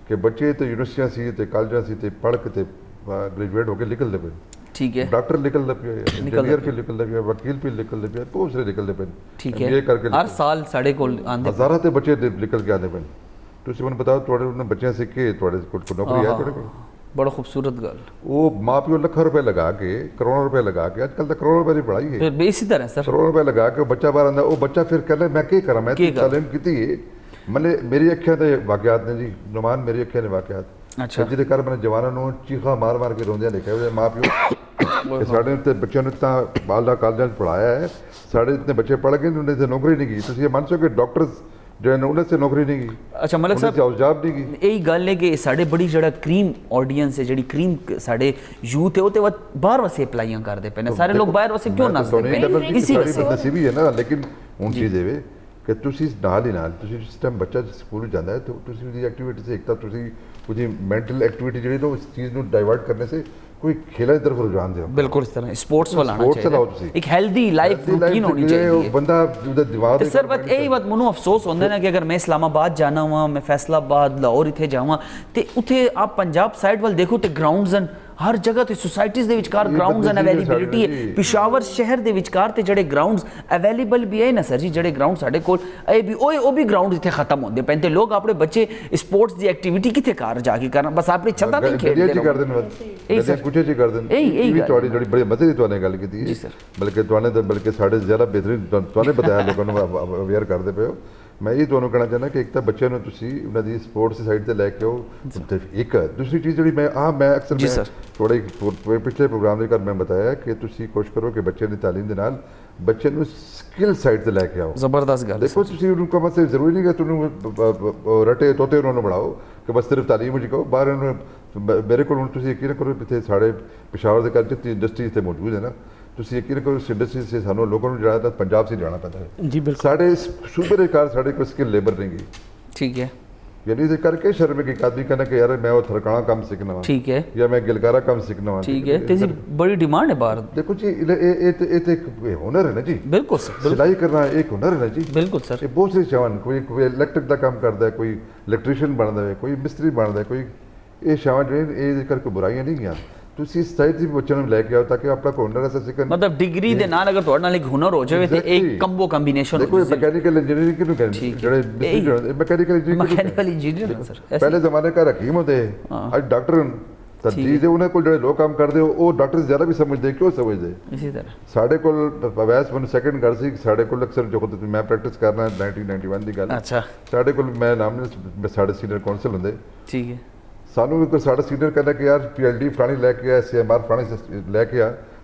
کہ بچے تے یونیورسٹیاں سی تے کالجاں سی تے پڑھ کے تے گریجویٹ ہو کے نکلتے پے. ٹھیک ہے, ڈاکٹر نکلتے پے, انجینئر پہ نکلتے پے, وکیل پہ نکلتے پے, بہت سارے نکلتے پے. ٹھیک ہے, ہر سال ساڑے کول آندے ہزاراں تے بچے نکل کے آندے پے. تسی مجھے بتاؤ تھوڑے انہوں بچیاں سکھے تھوڑے کوئی نوکری ہے تھوڑے کو؟ بڑا خوبصورت گل. وہ ماں پیو لاکھاں روپے لگا کے کروڑوں روپے لگا کے, آج کل تو کروڑوں روپے کی پڑھائی ہے, پھر اسی طرح سر کروڑوں روپے لگا کے بچہ باہر آتا, وہ بچہ پھر کہہ لے میں کیا کرا, میں تعلیم کی ہے. مطلب میری اکھیاں تے واقعات نے جی نعمان, میری اکھیاں نے واقعات جہدے کر میں جوانوں نو چیخا مار مار کے روندیاں دیکھا ہوئے ماں پیو ساڑھے اتنے بچوں نے اتنا بالا کالجاں پڑھایا ہے, ساڑھے اتنے بچے پڑھ گئے انہوں نے نوکری نہیں کی. تو یہ مان سو کہ ڈاکٹرز جو ہے انہوں سے نوکری نہیں کی. اچھا ملک صاحب جاب نہیں کی. یہی گل ہے کہ ساڑے بڑی جڑا کریم آڈینس ہے, جڑی کریم ساڑے یوتھ ہے وہ تے باہر واسے اپلائیاں کر دے پہنے, سارے لوگ باہر واسے کیوں نہ سکتے اسی واسے نصیبی ہے نا. لیکن ان چیز ہے کہ تسی نال ہی نال تسی جس ٹائم بچہ سکول جاتا ہے تو تسی دی ایکٹیویٹی سے ایک طرف تسی کوئی مینٹل ایکٹیویٹی جڑی نا اس چیز نو ڈائیورٹ کرنے سے کوئی کھیلا کی طرف رجحان دے. بالکل اس طرح اسپورٹس والا آنا چاہیے, ایک ہیلدی لائف روٹین ہونی چاہیے. بندہ دماغ سر بات یہی بات منو افسوس ہوتا ہے نا کہ اگر میں اسلام آباد جانا ہوا, میں فیصل آباد لاہور اتنے جاواں تے اتنے آپ پنجاب سائڈ وال دیکھو تے گراؤنڈز ہیں ہر جگہ تے سوسائٹیز دے وچکار گراؤنڈز ہیں اویلیبلٹی ہے. پشاور شہر دے وچکار تے جڑے گراؤنڈز اویلیبل بھی ہے نا سر جی, جڑے گراؤنڈ ساڈے کول اے بھی او بھی گراؤنڈ اتنے ختم ہوندے پے تے لوگ اپنے بچے اسپورٹس دی ایکٹیویٹی کتے کار جا کے کرنا, بس اپنی چھتاں تے کھیڈدے رہو. کچھ جی کر دین تھوڑی جڑی بڑی مزے دی توانے گل کیتی ہے, بلکہ توانے بلکہ ساڈے زیادہ بہترین توانے بتایا لوگوں نو اویئر کردے پے ہو. میں یہ تمہیں کہنا چاہنا کہ ایک تو بچوں نے تسی انہوں دی سپورٹس کی سائڈ تے لے کے آؤ. ایک دوسری چیز جڑی میں اکثر میں تھوڑے پچھلے پروگرام دے کر میں بتایا کہ تسی کوشش کرو کہ بچے دی تعلیم دے نال بچے نو سکل سائڈ تے لے کے آؤ. زبردست گل. دیکھو تسی ان کو مطلب ضروری نہیں کہ تم رٹے توتے انہوں نے بڑھاؤ کہ بس صرف تعلیم ہی کہو. باہر میرے کو تسی یقین کرو اتنے ساڑے پشاور دے کر جتنی انڈسٹری اتنے موجود ہے نا, تسی یقین کرو اس انڈسٹری سے سانوں لوگوں نے جانا تھا پنجاب سے جانا پڑتا ہے. جی بالکل. ساڑے صوبے دے کار ساڑے کوئی سکل لیبر نہیں گئی. ٹھیک ہے, یعنی یہ کر کے شرم ہے کہ آدمی کہنا کہ یار میں وہ تھرکانا کام سیکھنا ہوں, ٹھیک ہے, یا میں گلکارا کام سیکھنا ہوں. ٹھیک ہے, تیزی بڑی ڈیمانڈ ہے باہر. دیکھو جی یہ ایک ہنر ہے نا جی. بالکل سر, سلائی کرنا ایک ہنر ہے نا جی. بالکل سر. یہ بہت سے شاون کوئی الیکٹرک کا کام کرتا ہے, کوئی الیکٹریشین بنتا ہے, کوئی مستری بنتا ہے, کوئی یہ شاون جو ہے یہ کر کے برائیاں نہیں ہیں. ਤੁਸੀਂ ਸੋਸਾਇਟੀ ਬੱਚਿਆਂ ਨੂੰ ਲੈ ਕੇ ਆਓ ਤਾਂ ਕਿ ਆਪਣਾ ਕੋਈ ਹੁਨਰ ਐਸਾ ਸਿੱਖਣ। ਮਤਲਬ ਡਿਗਰੀ ਦੇ ਨਾਲ ਅਗਰ ਤੁਹਾਡੇ ਨਾਲ ਇੱਕ ਹੁਨਰ ਹੋ ਜਾਵੇ ਤੇ ਇੱਕ ਕੰਬੋ ਕੰਬੀਨੇਸ਼ਨ ਹੋ ਦੇਖੋ ਜਾਵੇ। ਮੈਕੈਨੀਕਲ ਇੰਜੀਨੀਅਰਿੰਗ ਕਿਹਨੂੰ ਕਹਿੰਦੇ ਜਿਹੜੇ ਮੈਕੈਨੀਕਲ ਇੰਜੀਨੀਅਰ ਸਰ ਪਹਿਲੇ ਜ਼ਮਾਨੇ ਘਰ ਹਕੀਮ ਹੁੰਦੇ ਅੱਜ ਡਾਕਟਰ ਤਾਂ ਚੀਜ਼ ਉਹਨਾਂ ਕੋਲ ਜਿਹੜੇ ਲੋਕ ਕੰਮ ਕਰਦੇ ਉਹ ਡਾਕਟਰ ਜ਼ਿਆਦਾ ਵੀ ਸਮਝਦੇ ਕਿਉਂ ਸਮਝਦੇ ਇਸੇ ਤਰ੍ਹਾਂ ਸਾਡੇ ਕੋਲ ਵੈਸ ਮੈਨੂੰ ਸੈਕਿੰਡ ਗੱਲ ਸੀ ਸਾਡੇ ਕੋਲ ਅਕਸਰ ਜੋ ਮੈਂ ਪ੍ਰੈਕਟਿਸ ਕਰਨਾ 1991 ਦੀ ਗੱਲ ਅੱਛਾ ਸਾਡੇ ਕੋਲ ਮੈਂ ਨਾਮ ਨਹੀਂ ਸਾਡੇ ਸੀਨੀਅਰ ਕਾਉਂਸਲ ਹੁੰਦੇ ਠੀਕ ਹੈ ਸਾਨੂੰ ਵੀ ਕੋਈ ਸਾਡਾ ਸੀਨੀਅਰ ਕਹਿੰਦਾ ਕਿ ਯਾਰ PhD ਫਲਾਣੀ ਲੈ ਕੇ ਆ CMR ਫਲਾਣੀ ਲੈ ਕੇ ਆ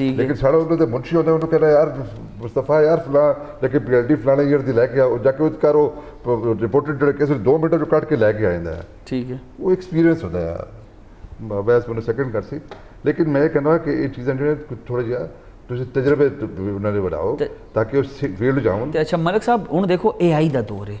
ਲੇਕਿਨ ਸਾਡਾ ਉਹਨਾਂ ਦੇ ਮੁਨਸ਼ੀ ਹੁੰਦੇ ਉਹਨੂੰ ਕਹਿੰਦਾ ਯਾਰ ਮੁਸਤਫਾ ਯਾਰ ਫਲਾ ਲੇਕਿਨ PhD ਫਲਾਣੇ ਈਅਰ ਦੀ ਲੈ ਕੇ ਆ ਉਹ ਜਾ ਕੇ ਉਹ ਕਰੋ ਰਿਪੋਰਟਡ ਜਿਹੜੇ ਕੇਸ 2 ਮਿੰਟ ਚ ਕੱਢ ਕੇ ਲੈ ਕੇ ਆ ਜਾਂਦਾ ਹੈ ਠੀਕ ਹੈ ਉਹ ਐਕਸਪੀਰੀਅੰਸ ਹੁੰਦਾ ਹੈ ਵੈਸ ਮੈਨੂੰ ਸੈਕਿੰਡ ਕਰ ਸੀ ਲੇਕਿਨ ਮੈਂ ਕਹਿੰਦਾ ਕਿ ਇਹ ਚੀਜ਼ਾਂ ਜਿਹੜੀਆਂ ਥੋੜਾ ਜਿਹਾ ਤੁਸੀਂ ਤਜਰਬੇ ਉਹਨਾਂ ਦੇ ਵਧਾਓ ਤਾਂ ਕਿ ਉਹ ਫੀਲਡ ਜਾਉਣ। ਤੇ ਅੱਛਾ ਮਲਕ ਸਾਹਿਬ ਹੁਣ ਦੇਖੋ AI ਦਾ ਦੌਰ ਹੈ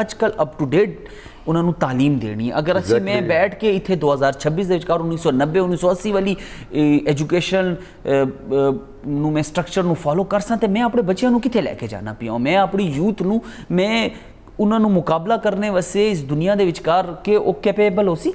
ਅੱਜ ਕੱਲ ਅਪ ਟੂ ਡੇਟ ਉਹਨਾਂ ਨੂੰ ਤਾਲੀਮ ਦੇਣੀ ਹੈ। ਅਗਰ ਅਸੀਂ ਮੈਂ ਬੈਠ ਕੇ ਇੱਥੇ 2026 ਦੇ ਵਿਚਕਾਰ 1990 1980 ਵਾਲੀ ਐਜੂਕੇਸ਼ਨ ਨੂੰ ਮੈਂ ਸਟਰਕਚਰ ਨੂੰ ਫੋਲੋ ਕਰ ਸਾਂ ਤੇ ਮੈਂ ਆਪਣੇ ਬੱਚਿਆਂ ਨੂੰ ਕਿੱਥੇ ਲੈ ਕੇ ਜਾਣਾ ਪਿਆ ਮੈਂ ਆਪਣੀ ਯੂਥ ਨੂੰ ਮੈਂ ਉਹਨਾਂ ਨੂੰ ਮੁਕਾਬਲਾ ਕਰਨੇ ਵਾਸਤੇ ਇਸ ਦੁਨੀਆ ਦੇ ਵਿਚਕਾਰ ਕਿ ਉਹ ਕੈਪੇਬਲ ਹੋ ਸੀ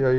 AI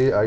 AI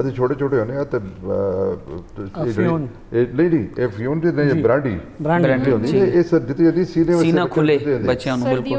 ਅਸੀਂ ਛੋਟੇ ਛੋਟੇ ਹੋਨੇ ਆ ਤੇ ਨਹੀਂ ਇਹ ਫਿਊਨ ਦੀ ਨਹੀਂ ਬ੍ਰਾਂਡੀ ਹੁੰਦੀ ਹੈ ਇਹ ਸਰ ਜਿੱਤੇ ਜਦੀ ਸੀਨਾ ਖੁੱਲੇ ਬੱਚਿਆਂ ਨੂੰ ਬਿਲਕੁਲ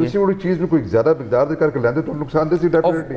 ਤੁਸੀਂ ਉਹ ਚੀਜ਼ ਨੂੰ ਕੋਈ ਜ਼ਿਆਦਾ ਮਿਕਦਾਰ ਦੇ ਕਰਕੇ ਲੈਂਦੇ ਤੁਹਾਨੂੰ ਨੁਕਸਾਨ ਦੇ ਸੀ ਡੈਫੀਨਿਟਲੀ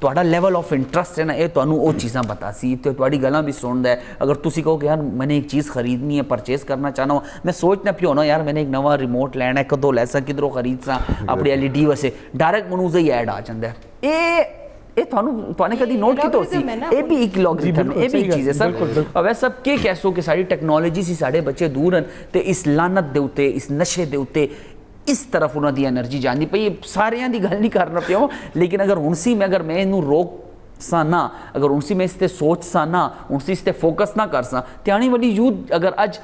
ਤੁਹਾਡਾ ਲੈਵਲ ਆਫ ਇੰਟਰਸਟ ਹੈ ਨਾ ਇਹ ਤੁਹਾਨੂੰ ਉਹ ਚੀਜ਼ਾਂ ਬਤਾ ਸੀ ਤੇ ਤੁਹਾਡੀ ਗੱਲਾਂ ਵੀ ਸੁਣਦਾ ਹੈ ਅਗਰ ਤੁਸੀਂ ਕਹੋ ਕਿ ਯਾਰ ਮੈਨੇ ਇੱਕ ਚੀਜ਼ ਖਰੀਦਣੀ ਹੈ ਪਰਚੇਸ ਕਰਨਾ ਚਾਹਨਾ ਹਾਂ ਮੈਂ ਸੋਚਣਾ ਪਿਓ ਨਾ ਯਾਰ ਮੈਨੇ ਇੱਕ ਨਵਾਂ ਰਿਮੋਟ ਲੈਣਾ ਹੈ ਕਦੋਂ ਲੈ ਸਕਾਂ ਕਿਧਰੋਂ ਖਰੀਦ ਸਾਂ ਆਪਣੀ LED ਵਸੇ ਡਾਇਰੈਕਟ ਮਨੂੰ ਹੀ ਐਡ ਆ ਜਾਂਦਾ ਇਹ ਤੁਹਾਨੂੰ ਕਦੀ ਨੋਟ ਕੀਤਾ ਸੀ ਇਹ ਵੀ ਇੱਕ ਲੌਗਰਿਥਮ ਇਹ ਵੀ ਇੱਕ ਚੀਜ਼ ਹੈ ਸਰ ਅਵੇ ਸਭ ਕਹਿ ਸੋ ਕਿ ਸਾਡੀ ਟੈਕਨੋਲੋਜੀ ਸੀ ਸਾਡੇ ਬੱਚੇ ਦੂਰ ਹਨ ਤੇ ਇਸ ਲਾਨਤ ਦੇ ਉੱਤੇ ਇਸ ਨਸ਼ੇ ਦੇ ਉੱਤੇ ਇਸ ਤਰਫ ਉਹਨਾਂ ਦੀ એનર્ਜੀ ਜਾਂਦੀ ਪਈ। ਸਾਰਿਆਂ ਦੀ ਗੱਲ ਨਹੀਂ ਕਰਨਾ ਪਿਆ, ਲੇਕਿਨ ਅਗਰ ਹੁਣ ਸੀ ਮੈਂ ਅਗਰ ਮੈਂ ਇਹਨੂੰ ਰੋਕ ਸਾਂ ਨਾ, ਅਗਰ ਹੁਣ ਸੀ ਮੈਂ ਇਸ ਤੇ ਸੋਚ ਸਾਂ ਨਾ, ਹੁਣ ਸੀ ਇਸ ਤੇ ਫੋਕਸ ਨਾ ਕਰ ਸਾਂ, ਤੇ ਆਉਣ ਵਾਲੀ ਯੂਥ ਅਗਰ ਅੱਜ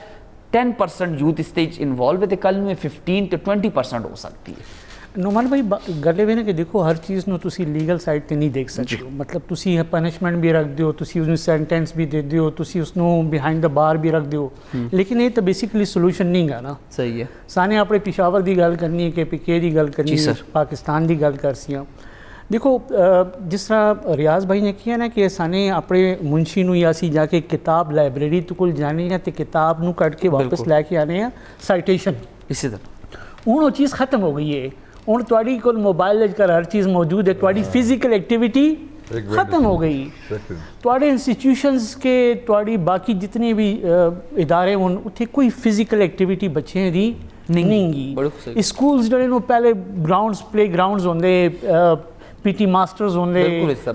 10% ਯੂਥ ਇਸ ਤੇ ਇਨਵੋਲਵ ਹੈ ਤੇ ਕੱਲ ਨੂੰ ਇਹ 15 ਤੇ 20% ਹੋ ਸਕਦੀ ਹੈ। ਨੁਮਾਨ ਭਾਈ ਗੱਲ ਇਹ ਨਾ ਕਿ ਦੇਖੋ ਹਰ ਚੀਜ਼ ਨੂੰ ਤੁਸੀਂ ਲੀਗਲ ਸਾਈਡ ਤੇ ਨਹੀਂ ਦੇਖ ਸਕਦੇ ਹੋ, ਮਤਲਬ ਤੁਸੀਂ ਪਨਿਸ਼ਮੈਂਟ ਵੀ ਰੱਖਦੇ ਹੋ, ਤੁਸੀਂ ਉਸਨੂੰ ਸੈਂਟੈਂਸ ਵੀ ਦਿੰਦੇ ਹੋ, ਤੁਸੀਂ ਉਸਨੂੰ ਬਿਹਾਈਂਡ ਦ ਬਾਰ ਵੀ ਰੱਖਦੇ ਹੋ, ਲੇਕਿਨ ਇਹ ਤਾਂ ਬੇਸਿਕਲੀ ਸੋਲੂਸ਼ਨ ਨਹੀਂ ਗਾ ਨਾ। ਸਹੀ ਹੈ। ਸਾਨੇ ਆਪਣੇ ਪਿਸ਼ਾਵਰ ਦੀ ਗੱਲ ਕਰਨੀ ਹੈ, KPK ਦੀ ਗੱਲ ਕਰਨੀ ਹੈ, ਪਾਕਿਸਤਾਨ ਦੀ ਗੱਲ ਕਰ ਸੀ। ਦੇਖੋ ਜਿਸ ਤਰ੍ਹਾਂ ਰਿਆਜ਼ ਭਾਈ ਨੇ ਕਿਹਾ ਨਾ ਕਿ ਸਾਨੇ ਆਪਣੇ ਮੁਨਸ਼ੀ ਨੂੰ ਜਾਂ ਅਸੀਂ ਜਾ ਕੇ ਕਿਤਾਬ ਲਾਇਬ੍ਰੇਰੀ ਤੋਂ ਕੋਲ ਜਾਣੇ ਆ ਤੇ ਕਿਤਾਬ ਨੂੰ ਕੱਢ ਕੇ ਵਾਪਸ ਲੈ ਕੇ ਆਨੇ ਆ ਸਾਈਟੇਸ਼ਨ, ਇਸੇ ਤਰ੍ਹਾਂ ਹੁਣ ਉਹ ਚੀਜ਼ ਖਤਮ ਹੋ ਗਈ ਹੈ। ਹੁਣ ਤੁਹਾਡੀ ਕੋਲ ਮੋਬਾਈਲ ਵਿੱਚ ਹਰ ਚੀਜ਼ ਮੌਜੂਦ ਹੈ, ਤੁਹਾਡੀ ਫਿਜ਼ੀਕਲ ਐਕਟੀਵਿਟੀ ਖਤਮ ਹੋ ਗਈ। ਤੁਹਾਡੇ ਇੰਸਟੀਟਿਊਸ਼ਨਸ ਕੇ ਤੁਹਾਡੀ ਬਾਕੀ ਜਿਤਨੇ ਵੀ ਇਦਾਰੇ ਹੋਣ ਉੱਥੇ ਕੋਈ ਫਿਜ਼ੀਕਲ ਐਕਟੀਵਿਟੀ ਬੱਚਿਆਂ ਦੀ ਨਹੀਂ ਗੀ। ਸਕੂਲਸ ਜਿਹੜੇ ਨੂੰ ਪਹਿਲੇ ਗਰਾਊਂਡਸ ਪਲੇ ਗਰਾਊਂਡਸ ਹੁੰਦੇ, PT ਮਾਸਟਰਸ ਹੁੰਦੇ,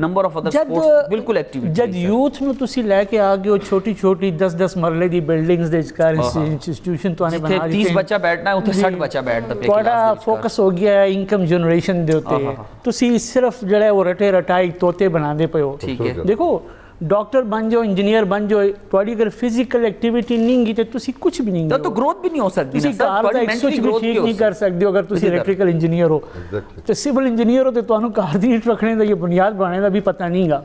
ਨੰਬਰ ਆਫ ਅਦਰ ਸਪੋਰਟਸ ਬਿਲਕੁਲ ਐਕਟੀਵਿਟੀ। ਜਦ ਯੂਥ ਨੂੰ ਤੁਸੀਂ ਲੈ ਕੇ ਆ ਗਏ ਹੋ ਛੋਟੀ ਛੋਟੀ 10-10 ਮਰਲੇ ਦੀ ਬਿਲਡਿੰਗਸ ਦੇ ਵਿਚਕਾਰ ਇੰਸਟੀਟਿਊਸ਼ਨ ਤੁਹਾਨੂੰ ਬਣਾ ਦਿੱਤੇ, 30 ਬੱਚਾ ਬੈਠਣਾ ਉੱਥੇ 60 ਬੱਚਾ ਬੈਠਦਾ ਪਿਆ। ਤੁਹਾਡਾ ਫੋਕਸ ਹੋ ਗਿਆ ਇਨਕਮ ਜਨਰੇਸ਼ਨ ਦੇ ਉੱਤੇ, ਤੁਸੀਂ ਸਿਰਫ ਜਿਹੜਾ ਉਹ ਰਟੇ ਰਟਾਈ ਤੋਤੇ ਬਣਾਉਂਦੇ ਪਏ ਹੋ। ਠੀਕ ਹੈ। ਦੇਖੋ ਡਾਕਟਰ ਬਣ ਜਾਓ, ਇੰਜੀਨੀਅਰ ਬਣ ਜਾਓ, ਤੁਹਾਡੀ ਅਗਰ ਫਿਜ਼ੀਕਲ ਐਕਟੀਵਿਟੀ ਨਹੀਂ ਗੀ ਤੇ ਤੁਸੀਂ ਕੁਝ ਵੀ ਨਹੀਂ, ਤਾਂ ਗਰੋਥ ਵੀ ਨਹੀਂ ਹੋ ਸਕਦੀ। ਤੁਸੀਂ ਘਰ ਦਾ ਇੱਕ ਸੁੱਚ ਵੀ ਠੀਕ ਨਹੀਂ ਕਰ ਸਕਦੇ ਹੋ ਅਗਰ ਤੁਸੀਂ ਇਲੈਕਟ੍ਰੀਕਲ ਇੰਜੀਨੀਅਰ ਹੋ ਤੇ ਸਿਵਲ ਇੰਜੀਨੀਅਰ ਹੋ ਤੇ ਤੁਹਾਨੂੰ ਘਰ ਦੀ ਇੱਟ ਰੱਖਣੇ ਦਾ ਜਾਂ ਬੁਨਿਆਦ ਬਣਾਉਣੇ ਦਾ ਵੀ ਪਤਾ ਨਹੀਂਗਾ।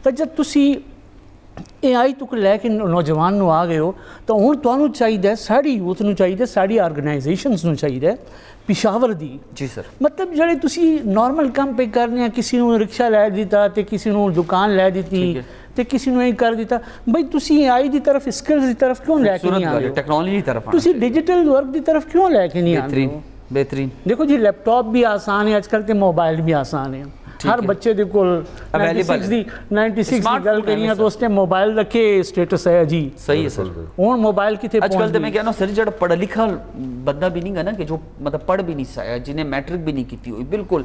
ਤਾਂ ਜਦ ਤੁਸੀਂ AI ਤੋਂ ਲੈ ਕੇ ਨੌਜਵਾਨ ਨੂੰ ਆ ਗਏ ਹੋ ਤਾਂ ਹੁਣ ਤੁਹਾਨੂੰ ਚਾਹੀਦਾ, ਸਾਡੀ ਯੂਥ ਨੂੰ ਚਾਹੀਦਾ, ਸਾਡੀ ਆਰਗੇਨਾਈਜੇਸ਼ਨਸ ਨੂੰ ਚਾਹੀਦਾ ਪਿਸ਼ਾਵਰ ਦੀ। ਜੀ ਸਰ। ਮਤਲਬ ਜਿਹੜੇ ਤੁਸੀਂ ਨਾਰਮਲ ਕੰਮ ਪੇ ਕਰਨੇ ਆ, ਕਿਸੇ ਨੂੰ ਰਿਕਸ਼ਾ ਲੈ ਦਿੱਤਾ ਤੇ ਕਿਸੇ ਨੂੰ ਦੁਕਾਨ ਲੈ ਦਿੱਤੀ ਤੇ ਕਿਸੇ ਨੂੰ ਇਹ ਕਰ ਦਿੱਤਾ, ਬਈ ਤੁਸੀਂ AI ਦੀ ਤਰਫ, ਸਕਿੱਲਸ ਦੀ ਤਰਫ ਕਿਉਂ ਲੈ ਕੇ ਨਹੀਂ ਆ ਰਹੇ? ਟੈਕਨੋਲੋਜੀ ਦੀ ਤਰਫ ਤੁਸੀਂ ਡਿਜੀਟਲ ਵਰਕ ਦੀ ਤਰਫ ਕਿਉਂ ਲੈ ਕੇ ਨਹੀਂ ਆ ਰਹੇ? ਬਿਹਤਰੀਨ। ਦੇਖੋ ਜੀ ਲੈਪਟਾਪ ਵੀ ਆਸਾਨ ਹੈ ਅੱਜ ਕੱਲ੍ਹ ਤੇ ਮੋਬਾਈਲ ਵੀ ਆਸਾਨ ਹੈ। ਹਰ ਬੱਚੇ ਦੇ ਕੋਲ 96 ਦੀ ਗੱਲ ਕਰੀਏ ਤਾਂ ਉਸ ਤੇ ਮੋਬਾਈਲ ਰੱਖੇ ਸਟੇਟਸ ਹੈ ਜੀ। ਸਹੀ ਹੈ ਸਰ। ਹੁਣ ਮੋਬਾਈਲ ਕਿਤੇ ਅੱਜ ਕੱਲ੍ਹ ਤੇ ਮੈਂ ਕਹਿੰਦਾ ਸਰ ਜਿਹੜਾ ਪੜ੍ਹਾ ਲਿਖਾ ਬੰਦਾ ਵੀ ਨਹੀਂ ਗਾ ਨਾ ਕਿ ਜੋ ਮਤਲਬ ਪੜ੍ਹ ਵੀ ਨਹੀਂ ਸਾਇਆ, ਜਿਹਨੇ ਮੈਟ੍ਰਿਕ ਵੀ ਨਹੀਂ ਕੀਤੀ ਹੋਈ, ਬਿਲਕੁਲ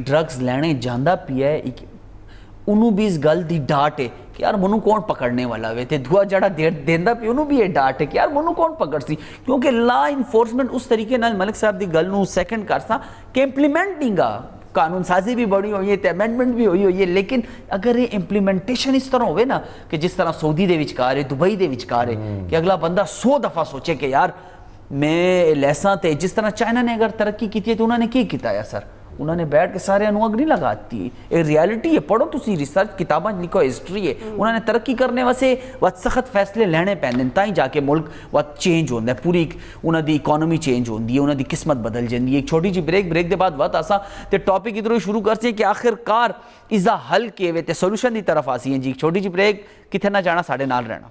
ਡਰੱਗਸ ਲੈਣੇ ਜਾਂਦਾ ਪਿਆ ਹੈ, ਉਹਨੂੰ ਵੀ ਇਸ ਗੱਲ ਦੀ ਡਾਟ ਹੈ ਕਿ ਯਾਰ ਮੈਨੂੰ ਕੌਣ ਪਕੜਨੇ ਵਾਲਾ ਵੇ, ਤੇ ਦੂਆ ਜਿਹੜਾ ਦੇਂਦਾ ਪਿਆ ਉਹਨੂੰ ਵੀ ਇਹ ਡਾਟ ਹੈ ਕਿ ਯਾਰ ਮੈਨੂੰ ਕੌਣ ਪਕੜ ਸੀ, ਕਿਉਂਕਿ ਲਾ ਇਨਫੋਰਸਮੈਂਟ ਉਸ ਤਰੀਕੇ ਨਾਲ ਮਲਿਕ ਸਾਹਿਬ ਦੀ ਗੱਲ ਨੂੰ ਸੈਕਿੰਡ ਕਰਸਾਂ ਕਿ ਇੰਪਲੀਮੈਂਟ ਨਹੀਂ ਗਾ। ਕਾਨੂੰਨ ਸਾਜ਼ੀ ਵੀ ਬੜੀ ਹੋਈ ਹੈ ਤੇ ਅਮੈਂਡਮੈਂਟ ਵੀ ਹੋਈ ਹੈ, ਲੇਕਿਨ ਅਗਰ ਇਹ ਇੰਪਲੀਮੈਂਟੇਸ਼ਨ ਇਸ ਤਰ੍ਹਾਂ ਹੋਵੇ ਨਾ ਕਿ ਜਿਸ ਤਰ੍ਹਾਂ ਸਊਦੀ ਦੇ ਵਿਚਕਾਰ ਹੈ, ਦੁਬਈ ਦੇ ਵਿਚਕਾਰ ਹੈ, ਕਿ ਅਗਲਾ ਬੰਦਾ 100 ਦਫਾ ਸੋਚੇ ਕਿ ਯਾਰ ਮੈਂ ਲੈਸਾਂ ਤੇ ਜਿਸ ਤਰ੍ਹਾਂ ਚਾਈਨਾ ਨੇ ਅਗਰ ਤਰੱਕੀ ਕੀਤੀ ਹੈ ਤਾਂ ਉਹਨਾਂ ਨੇ ਕੀ ਕੀਤਾ ਹੈ ਸਰ, ਉਹਨਾਂ ਨੇ ਬੈਠ ਕੇ ਸਾਰਿਆਂ ਨੂੰ ਅੱਗ ਨਹੀਂ ਲਗਾਤੀ। ਇਹ ਰਿਐਲਿਟੀ ਹੈ, ਪੜ੍ਹੋ ਤੁਸੀਂ ਰਿਸਰਚ ਕਿਤਾਬਾਂ ਲਿਖੋ, ਹਿਸਟਰੀ ਹੈ। ਉਹਨਾਂ ਨੇ ਤਰੱਕੀ ਕਰਨੇ ਵਾਸਤੇ ਬਹੁਤ ਸਖਤ ਫੈਸਲੇ ਲੈਣੇ ਪੈਂਦੇ ਤਾਂ ਹੀ ਜਾ ਕੇ ਮੁਲਕ ਬਹੁਤ ਚੇਂਜ ਹੁੰਦਾ, ਪੂਰੀ ਉਹਨਾਂ ਦੀ ਇਕਨੋਮੀ ਚੇਂਜ ਹੁੰਦੀ ਹੈ, ਉਹਨਾਂ ਦੀ ਕਿਸਮਤ ਬਦਲ ਜਾਂਦੀ ਹੈ। ਇੱਕ ਛੋਟੀ ਜਿਹੀ ਬ੍ਰੇਕ ਦੇ ਬਾਅਦ ਬਹੁਤ ਆਸਾਂ ਤੇ ਟੌਪਿਕ ਇਧਰੋਂ ਸ਼ੁਰੂ ਕਰਤੇ ਕਿ ਆਖਿਰਕਾਰ ਇਸਦਾ ਹੱਲ ਕੀ ਵੇ ਤੇ ਸੋਲੂਸ਼ਨ ਦੀ ਤਰਫ ਆਸੀ ਹੈ ਜੀ। ਇੱਕ ਛੋਟੀ ਜਿਹੀ ਬ੍ਰੇਕ, ਕਿੱਥੇ ਨਾ ਜਾਣਾ, ਸਾਡੇ ਨਾਲ ਰਹਿਣਾ।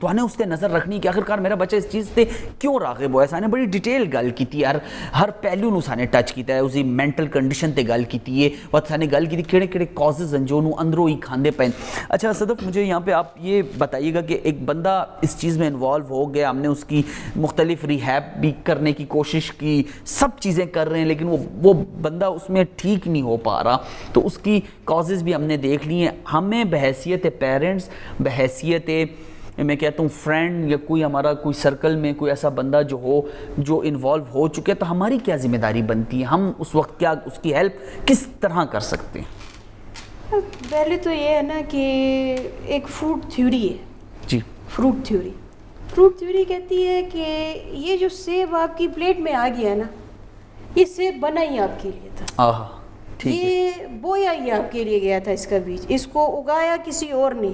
تو نے اس تے نظر رکھنی کہ آخرکار میرا بچہ اس چیز تے کیوں راغب ہوا ہے. سانے بڑی ڈیٹیل گل کیتی یار, ہر پہلو نو سانے ٹچ کیتا ہے, اسی مینٹل کنڈیشن تے گل کیتی ہے, اور سانے گل کیتی کیڑے کیڑے کازز ہیں جو انہوں اندروں ہی کھاندے پئے. اچھا صدف, مجھے یہاں پہ آپ یہ بتائیے گا کہ ایک بندہ اس چیز میں انوالو ہو گیا, ہم نے اس کی مختلف ریہیب بھی کرنے کی کوشش کی, سب چیزیں کر رہے ہیں, لیکن وہ بندہ اس میں ٹھیک نہیں ہو پا رہا, تو اس کی کازز بھی ہم نے دیکھ لی ہیں. ہمیں بحیثیت پیرنٹس, بحیثیت میں کہتا ہوں فرینڈ, یا کوئی ہمارا کوئی سرکل میں کوئی ایسا بندہ جو ہو جو انوالو ہو چکے, تو ہماری کیا ذمہ داری بنتی ہے, ہم اس وقت کیا اس کی ہیلپ کس طرح کر سکتے ہیں؟ پہلے تو یہ ہے نا کہ ایک فروٹ تھیوری ہے جی, فروٹ تھیوری کہتی ہے کہ یہ جو سیب آپ کی پلیٹ میں آ گیا نا, یہ سیب بنا ہی آپ کے لیے تھا, یہ بویا ہی آپ کے لیے گیا تھا, اس کا بیج, اس کو اگایا کسی اور نے,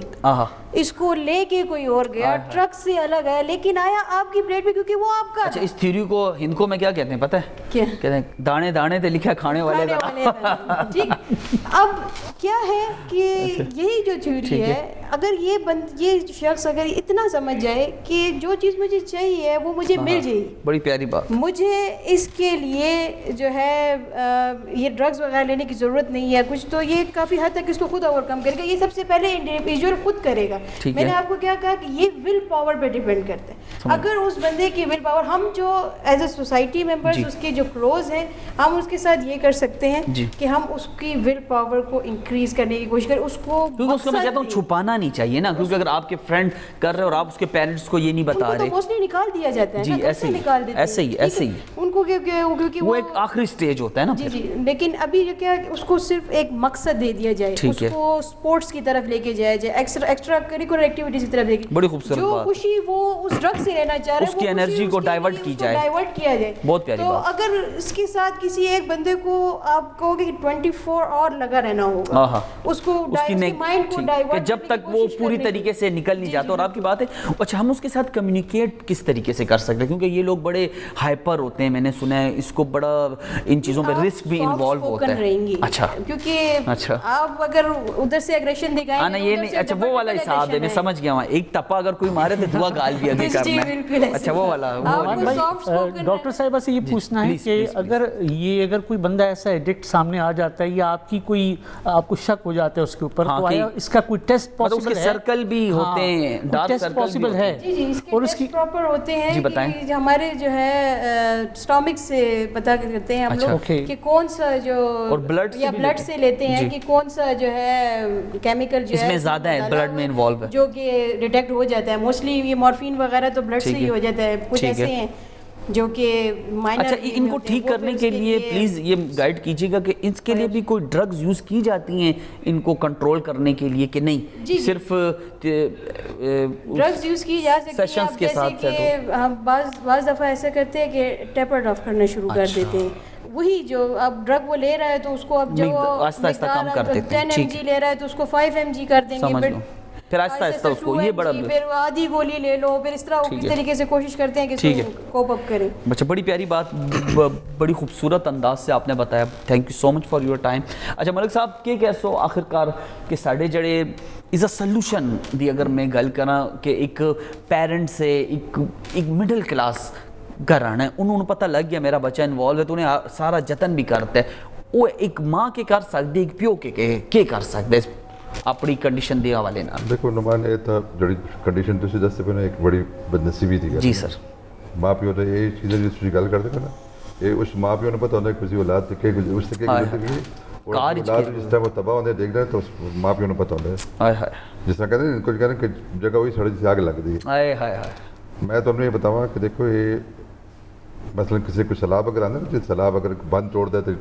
اس کو لے کے کوئی اور گیا, ٹرک سے الگ آیا, لیکن آیا آپ کی پلیٹ میں کیونکہ وہ آپ کا. اچھا, اس تھیوری کو ہندکوں میں کیا کہتے ہیں پتہ ہے؟ کیا کہتے ہیں دانے دانے تے لکھا کھانے والے کا. ٹھیک, اب کیا ہے کہ یہی جو تھیوری ہے, اگر یہ شخص اگر اتنا سمجھ جائے کہ جو چیز مجھے چاہیے وہ مجھے مل جائے, بڑی پیاری بات, مجھے اس کے لیے جو ہے یہ ڈرگز وغیرہ لینے کی ضرورت نہیں ہے کچھ, تو یہ کافی حد تک اس کو خود اوور کم کرے گا. یہ سب سے پہلے انڈیویجول خود کرے گا. میں نے آپ کو کیا کہا کہ یہ ول پاور پہ ڈیپینڈ کرتا ہے. اگر اس بندے کی ول پاور, ہم جو ایز اے سوسائٹی ممبرز اس کے جو کلوز ہیں, ہم اس کے ساتھ یہ کر سکتے ہیں کہ ہم اس کی ول پاور کو انکریز کرنے کی کوشش کریں, اس کو, کیونکہ اس کو میں کہتا ہوں چھپانا نہیں چاہیے نا, کیونکہ اگر آپ کے فرینڈ کر رہے اور آپ اس کے پیرنٹس کو یہ نہیں بتا رہے, موسٹلی نکال دیا جاتا ہے. جی ایسے ہی ان کو کیونکہ وہ ایک آخری سٹیج ہوتا ہے نا. جی, لیکن ابھی جو کیا اس کو صرف ایک مقصد دے دیا جائے, اس کو اسپورٹس کی طرف لے کے جایا جائے, ایکسٹرا کریکولر ایکٹیویٹیز کی طرف لے کے, بڑی خوبصورت جو بات, خوشی وہ اس ڈرگ سے لینا چاہ رہے ہیں, اس کی انرجی کو ڈائیورٹ کی جائے, ڈائیورٹ کیا جائے. بہت پیاری بات. تو اگر اس کے ساتھ کسی ایک بندے کو آپ کہو گے کہ 24 اور لگا رہنا ہوگا, اس کو مائنڈ کو ڈائیورٹ, جب تک وہ پوری طریقے سے نکل نہیں جاتا. اور آپ کی بات ہے, اچھا ہم اس کے ساتھ کمیونیکیٹ کس طریقے سے کر سکتے ہیں, کیونکہ یہ لوگ بڑے ہائپر ہوتے ہیں, میں نے سنا ہے اس کو بڑا ان چیزوں پہ رسک بھی انوالو ہوتا ہے. اچھا, کیونکہ آپ اگر ادھر سے اگریشن دکھائیں نا, یہ نہیں, اچھا وہ والا حساب ہے, میں سمجھ گیا ہوں, ایک ٹپا اگر کوئی مارے تو دعا گال بھی آگے کرنا ہے. اچھا وہ والا. ڈاکٹر صاحبہ سے یہ پوچھنا ہے کہ اگر کوئی بندہ ایسا ایڈکٹ سامنے آ جاتا ہے, یا آپ کی کوئی, آپ کو شک ہو جاتا ہے اس کے اوپر, تو آیا اس کا کوئی ٹیسٹ پاسبل ہے؟ سرکل بھی ہوتے ہیں, ڈارک سرکل بھی ہے, اور اس کی پراپر ہوتے ہیں کہ ہمارے جو ہے اسٹامک سے پتہ کرتے ہیں ہم لوگ کہ کون سا جو یا بلڈ سے لیتے ہیں کہ کون سا جو ہے کیمیکل جو ہے اس میں زیادہ ہے, بلڈ میں انوالو ہے, جو کہ ڈیٹیکٹ ہو جاتا ہے. موسٹلی یہ مورفین وغیرہ تو بلڈ سے ہی ہو جاتا ہے, کچھ ایسے ہیں جو کہ مائنر. اچھا, ان کو ٹھیک کرنے کے لیے پلیز یہ گائیڈ کیجیے گا کہ اس کے لیے بھی کوئی ڈرگز یوز کی جاتی ہیں ان کو کنٹرول کرنے کے لیے, کہ نہیں صرف ڈرگز یوز کی جا سکتی ہیں. جیسے کہ ہم بعض دفعہ ایسا کرتے ہیں کہ ٹیپرڈ آف کرنا شروع کر دیتے ہیں, وہی جو اب ڈرگ وہ لے رہا ہے تو اس کو اب جو آہستہ آہستہ کم کر دیتے ہیں, 10 mg لے رہا ہے تو اس کو 5 mg کر دیں گے, پھر آہستہ آہستہ اس کو, یہ بڑا, پھر آدھی گولی لے لو, پھر اس طرح کس طریقے سے کوشش کرتے ہیں کہ اس کو کوپ اپ کریں. اچھا, بڑی پیاری بات, بڑی خوبصورت انداز سے آپ نے بتایا, thank you so much for your time. اچھا ملک صاحب, کہ کیسو آخرکار کہ ساڈے جڑے از اے سلوشن دی اگر میں گل کراں کہ ایک پیرنٹ سے ایک مڈل کلاس گھر آنا ہے, انہوں نے پتہ لگ گیا میرا بچہ انوالو ہے, تو انہیں سارا جتن بھی کرتا ہے, وہ ایک ماں کے کر سکتے, ایک پیو کے کر سکتے اپنی کنڈیشن دے حوالے نال؟ دیکھو نمان یہ تھا جڑی کنڈیشن تسی دستے پہ نا, ایک بڑی بدنصیبی تھی. جی سر, ماں پیو نے یہ چیزیں جس کی گل کرتے نا, یہ اس ماں پیو نے پتہ ہوتا ہے کسی اولاد سے کیا اس سے کیا گزرتی بھی, اور اولاد جس طرح وہ تباہ ہوتے دیکھ رہے ہیں تو ماں پیو نے پتہ ہوتا ہے. جس طرح کہتے ہیں کچھ کہہ رہے ہیں کہ جگہ وہی سڑک سے آگ لگ دی ہے. میں تو نے یہ بتاؤں کہ دیکھو یہ مثلا کسی کو سیلاب اگر آنا نا, سیلاب اگر بند توڑ دے تو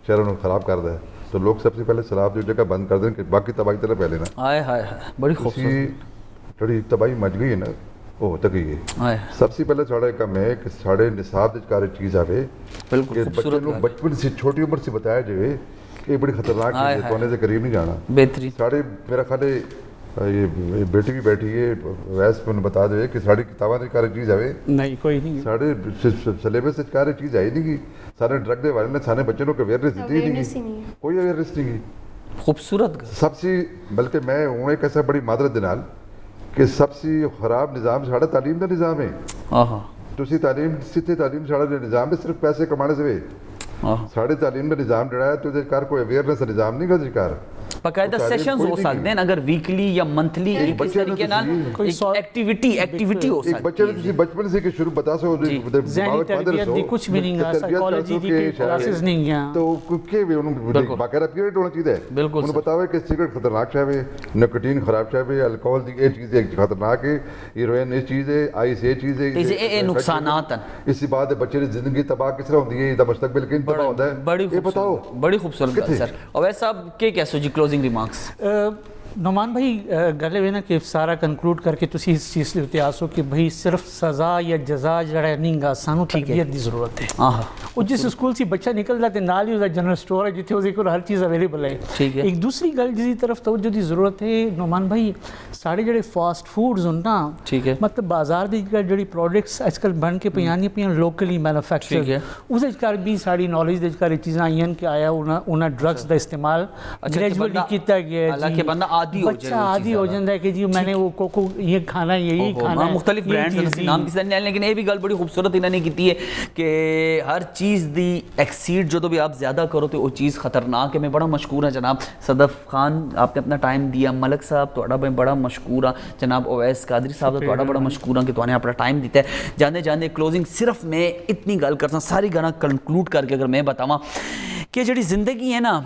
شہروں نے خراب کر دے, تو لوگ سب سے پہلے سیلاب جو جگہ بند کر دیں کہ باقی تباہی طرح پہلے نا. بڑی خوبصورت تھوڑی تباہی مچ گئی ہے نا, وہ ہوتا گئی ہے. سب سے پہلے ساڑھا کم ہے کہ ساڑھے نصاب کار چیز آئے کہ بچے لوگ بچپن سے چھوٹی عمر سے بتایا جائے کہ یہ بڑی خطرناک چیز ہے, کونے سے قریب نہیں جانا. بہترین. ساڑھے میرا خیال ہے یہ بیٹی بھی بیٹھی ہے, ویسے انہیں بتا دے کہ ساڑھی کتابیں کار چیز آئے نہیں, کوئی نہیں, ساڑھے سلیبس سے کار چیز آئی نہیں, سارے ڈرگ دے والے نے سارے بچے لوگ اویئرنیس دیتی نہیں, کوئی اویئرنیس نہیں. خوبصورت گل سب سے بلکہ میں ہوں ایک ایسا بڑی معذرت دے نال کہ سب سے خراب نظام ساڑا تعلیم دا نظام ہے. آہا تسی تعلیم سیدھی تعلیم ساڑا نظام ہے صرف پیسے کمانے سے. ساڑے تعلیم دا نظام جڑا ہے تو دے کار کوئی اویئرنیس نظام نہیں گا کار. باقاعدہ سیشنز ہو سکتے ہیں اگر ویکلی یا منتھلی اس طریقے نال ایکٹیویٹی ہو سکتی ہے. بچے نے تسی بچپن سے کہ شروع بتا سو ذہنی تربیت دی کچھ بھی نہیں گا, سائیکالوجی دی کوئی کلاسز نہیں گیا تو کہ بھی انہوں باقاعدہ پیریڈ ہونا چاہیے. انہوں بتاوے کہ سگریٹ خطرناک شے ہے, نکوٹین خراب شے ہے, الکوہل دی یہ چیز ہے خطرناک ہے, ہیروئن یہ چیز ہے, آئس یہ چیز ہے, یہ نقصانات ہیں. اسی بات ہے بچے کی زندگی تباہ کس طرح ہوتی ہے, مستقبل کن تباہ ہوتا ہے, یہ بتاؤ. بڑی خوبصورت بات سر. اویس صاحب کیا سو جی کلوزنگ ریمارکس؟ نعمان بھائی گل ہے نا کہ سارا کنکلوڈ کر کے تسی اس چیز لیے اتیاس ہو کہ بھائی صرف سزا یا جزا جڑا نہیں گا, سانو تربیت دی ضرورت ہے. وہ جس اسکول سے بچہ نکلتا ہے نال ہی جنرل اسٹور ہے جتنے اس کو ہر چیز اویلیبل ہے. ایک دوسری گل جس طرف توجہ دی ضرورت ہے نعمان بھائی, سارے جڑے فاسٹ فوڈز ہوں نا, مطلب بازار دی جڑی پروڈکٹس اج کل بن کے پیانی پیاں لوکلی مینوفیکچر, اس کر بھی ساری نالج دے کر چیزاں آئیں کہ آیا انہاں ڈرگس دا استعمال گریجولی کیتا گیا ہے. بچہ عادی ہو جاتا ہے کہ جی میں نے وہ کوکو یہ کھانا یہی کھانا ہے, مختلف برانڈز نام کسی نے, لیکن یہ بھی گل بڑی خوبصورت انہوں نے کی ہے کہ ہر چیز دی ایکسیڈ جو بھی آپ زیادہ کرو تو وہ چیز خطرناک ہے. میں بڑا مشکور ہوں جناب صدف خان, آپ نے اپنا ٹائم دیا. ملک صاحب تھوڑا میں بڑا مشکور ہوں. جناب اویس قادری صاحب تھوڑا بڑا مشکور ہوں کہ تو نے اپنا ٹائم دیتا ہے. جانے کلوزنگ صرف میں اتنی گل کرتا ہوں, ساری گانا کنکلوڈ کر کے اگر میں بتاواں کہ جڑی زندگی ہے نا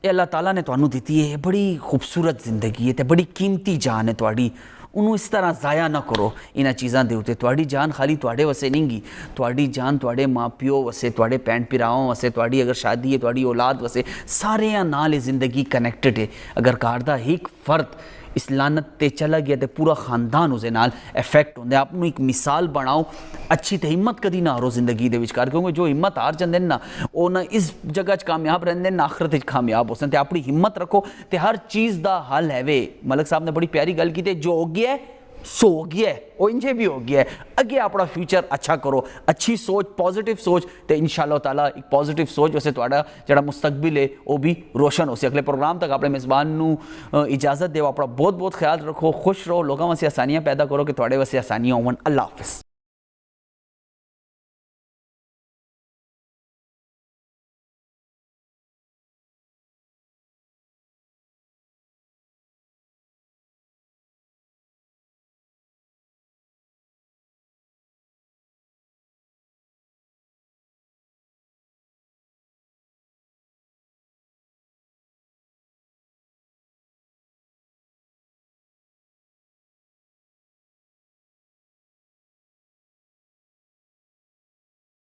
یہ اللہ تعالیٰ نے تانوں دیتی ہے, بڑی خوبصورت زندگی ہے, بڑی قیمتی جان ہے تواڈی. انہوں اس طرح ضائع نہ کرو انہاں چیزاں دے اوتے. تواڈی جان خالی تواڈے واسے نہیں گی, تواڈی جان تواڈے ماں پیو واسے, تواڈے بھین بھراواں واسے, تواڈی اگر شادی ہے تواڈی اولاد واسے, سارے نال زندگی کنیکٹڈ ہے. اگر گھر دا ایک فرد اس لعنت تے چلا گیا تے پورا خاندان اسے نال افیکٹ ہوندے. آپ ایک مثال بناؤ اچھی تے ہمت کدی نہ ہارو زندگی دے وچ کر, کیونکہ جو ہمت ہار جاندے نا وہ نہ اس جگہ چ کامیاب رہندے نہ آخرت وچ کامیاب ہو سن. تے اپنی ہمت رکھو تے ہر چیز دا حل ہے وے. ملک صاحب نے بڑی پیاری گل کی تے جو ہو گیا ہے سو ہو گیا ہے, وہ انجے بھی ہو گیا ہے. اگے اپنا فیوچر اچھا کرو, اچھی سوچ, پازیٹیو سوچ, تے انشاءاللہ تعالیٰ ایک پازیٹیو سوچ ویسے تہاڈا جڑا مستقبل ہے وہ بھی روشن ہو سی. اگلے پروگرام تک اپنے میزبان نو اجازت دیو. اپنا بہت خیال رکھو, خوش رہو, لوگوں واسطے آسانیاں پیدا کرو کہ تہاڈے واسطے آسانیاں ہون. اللہ حافظ.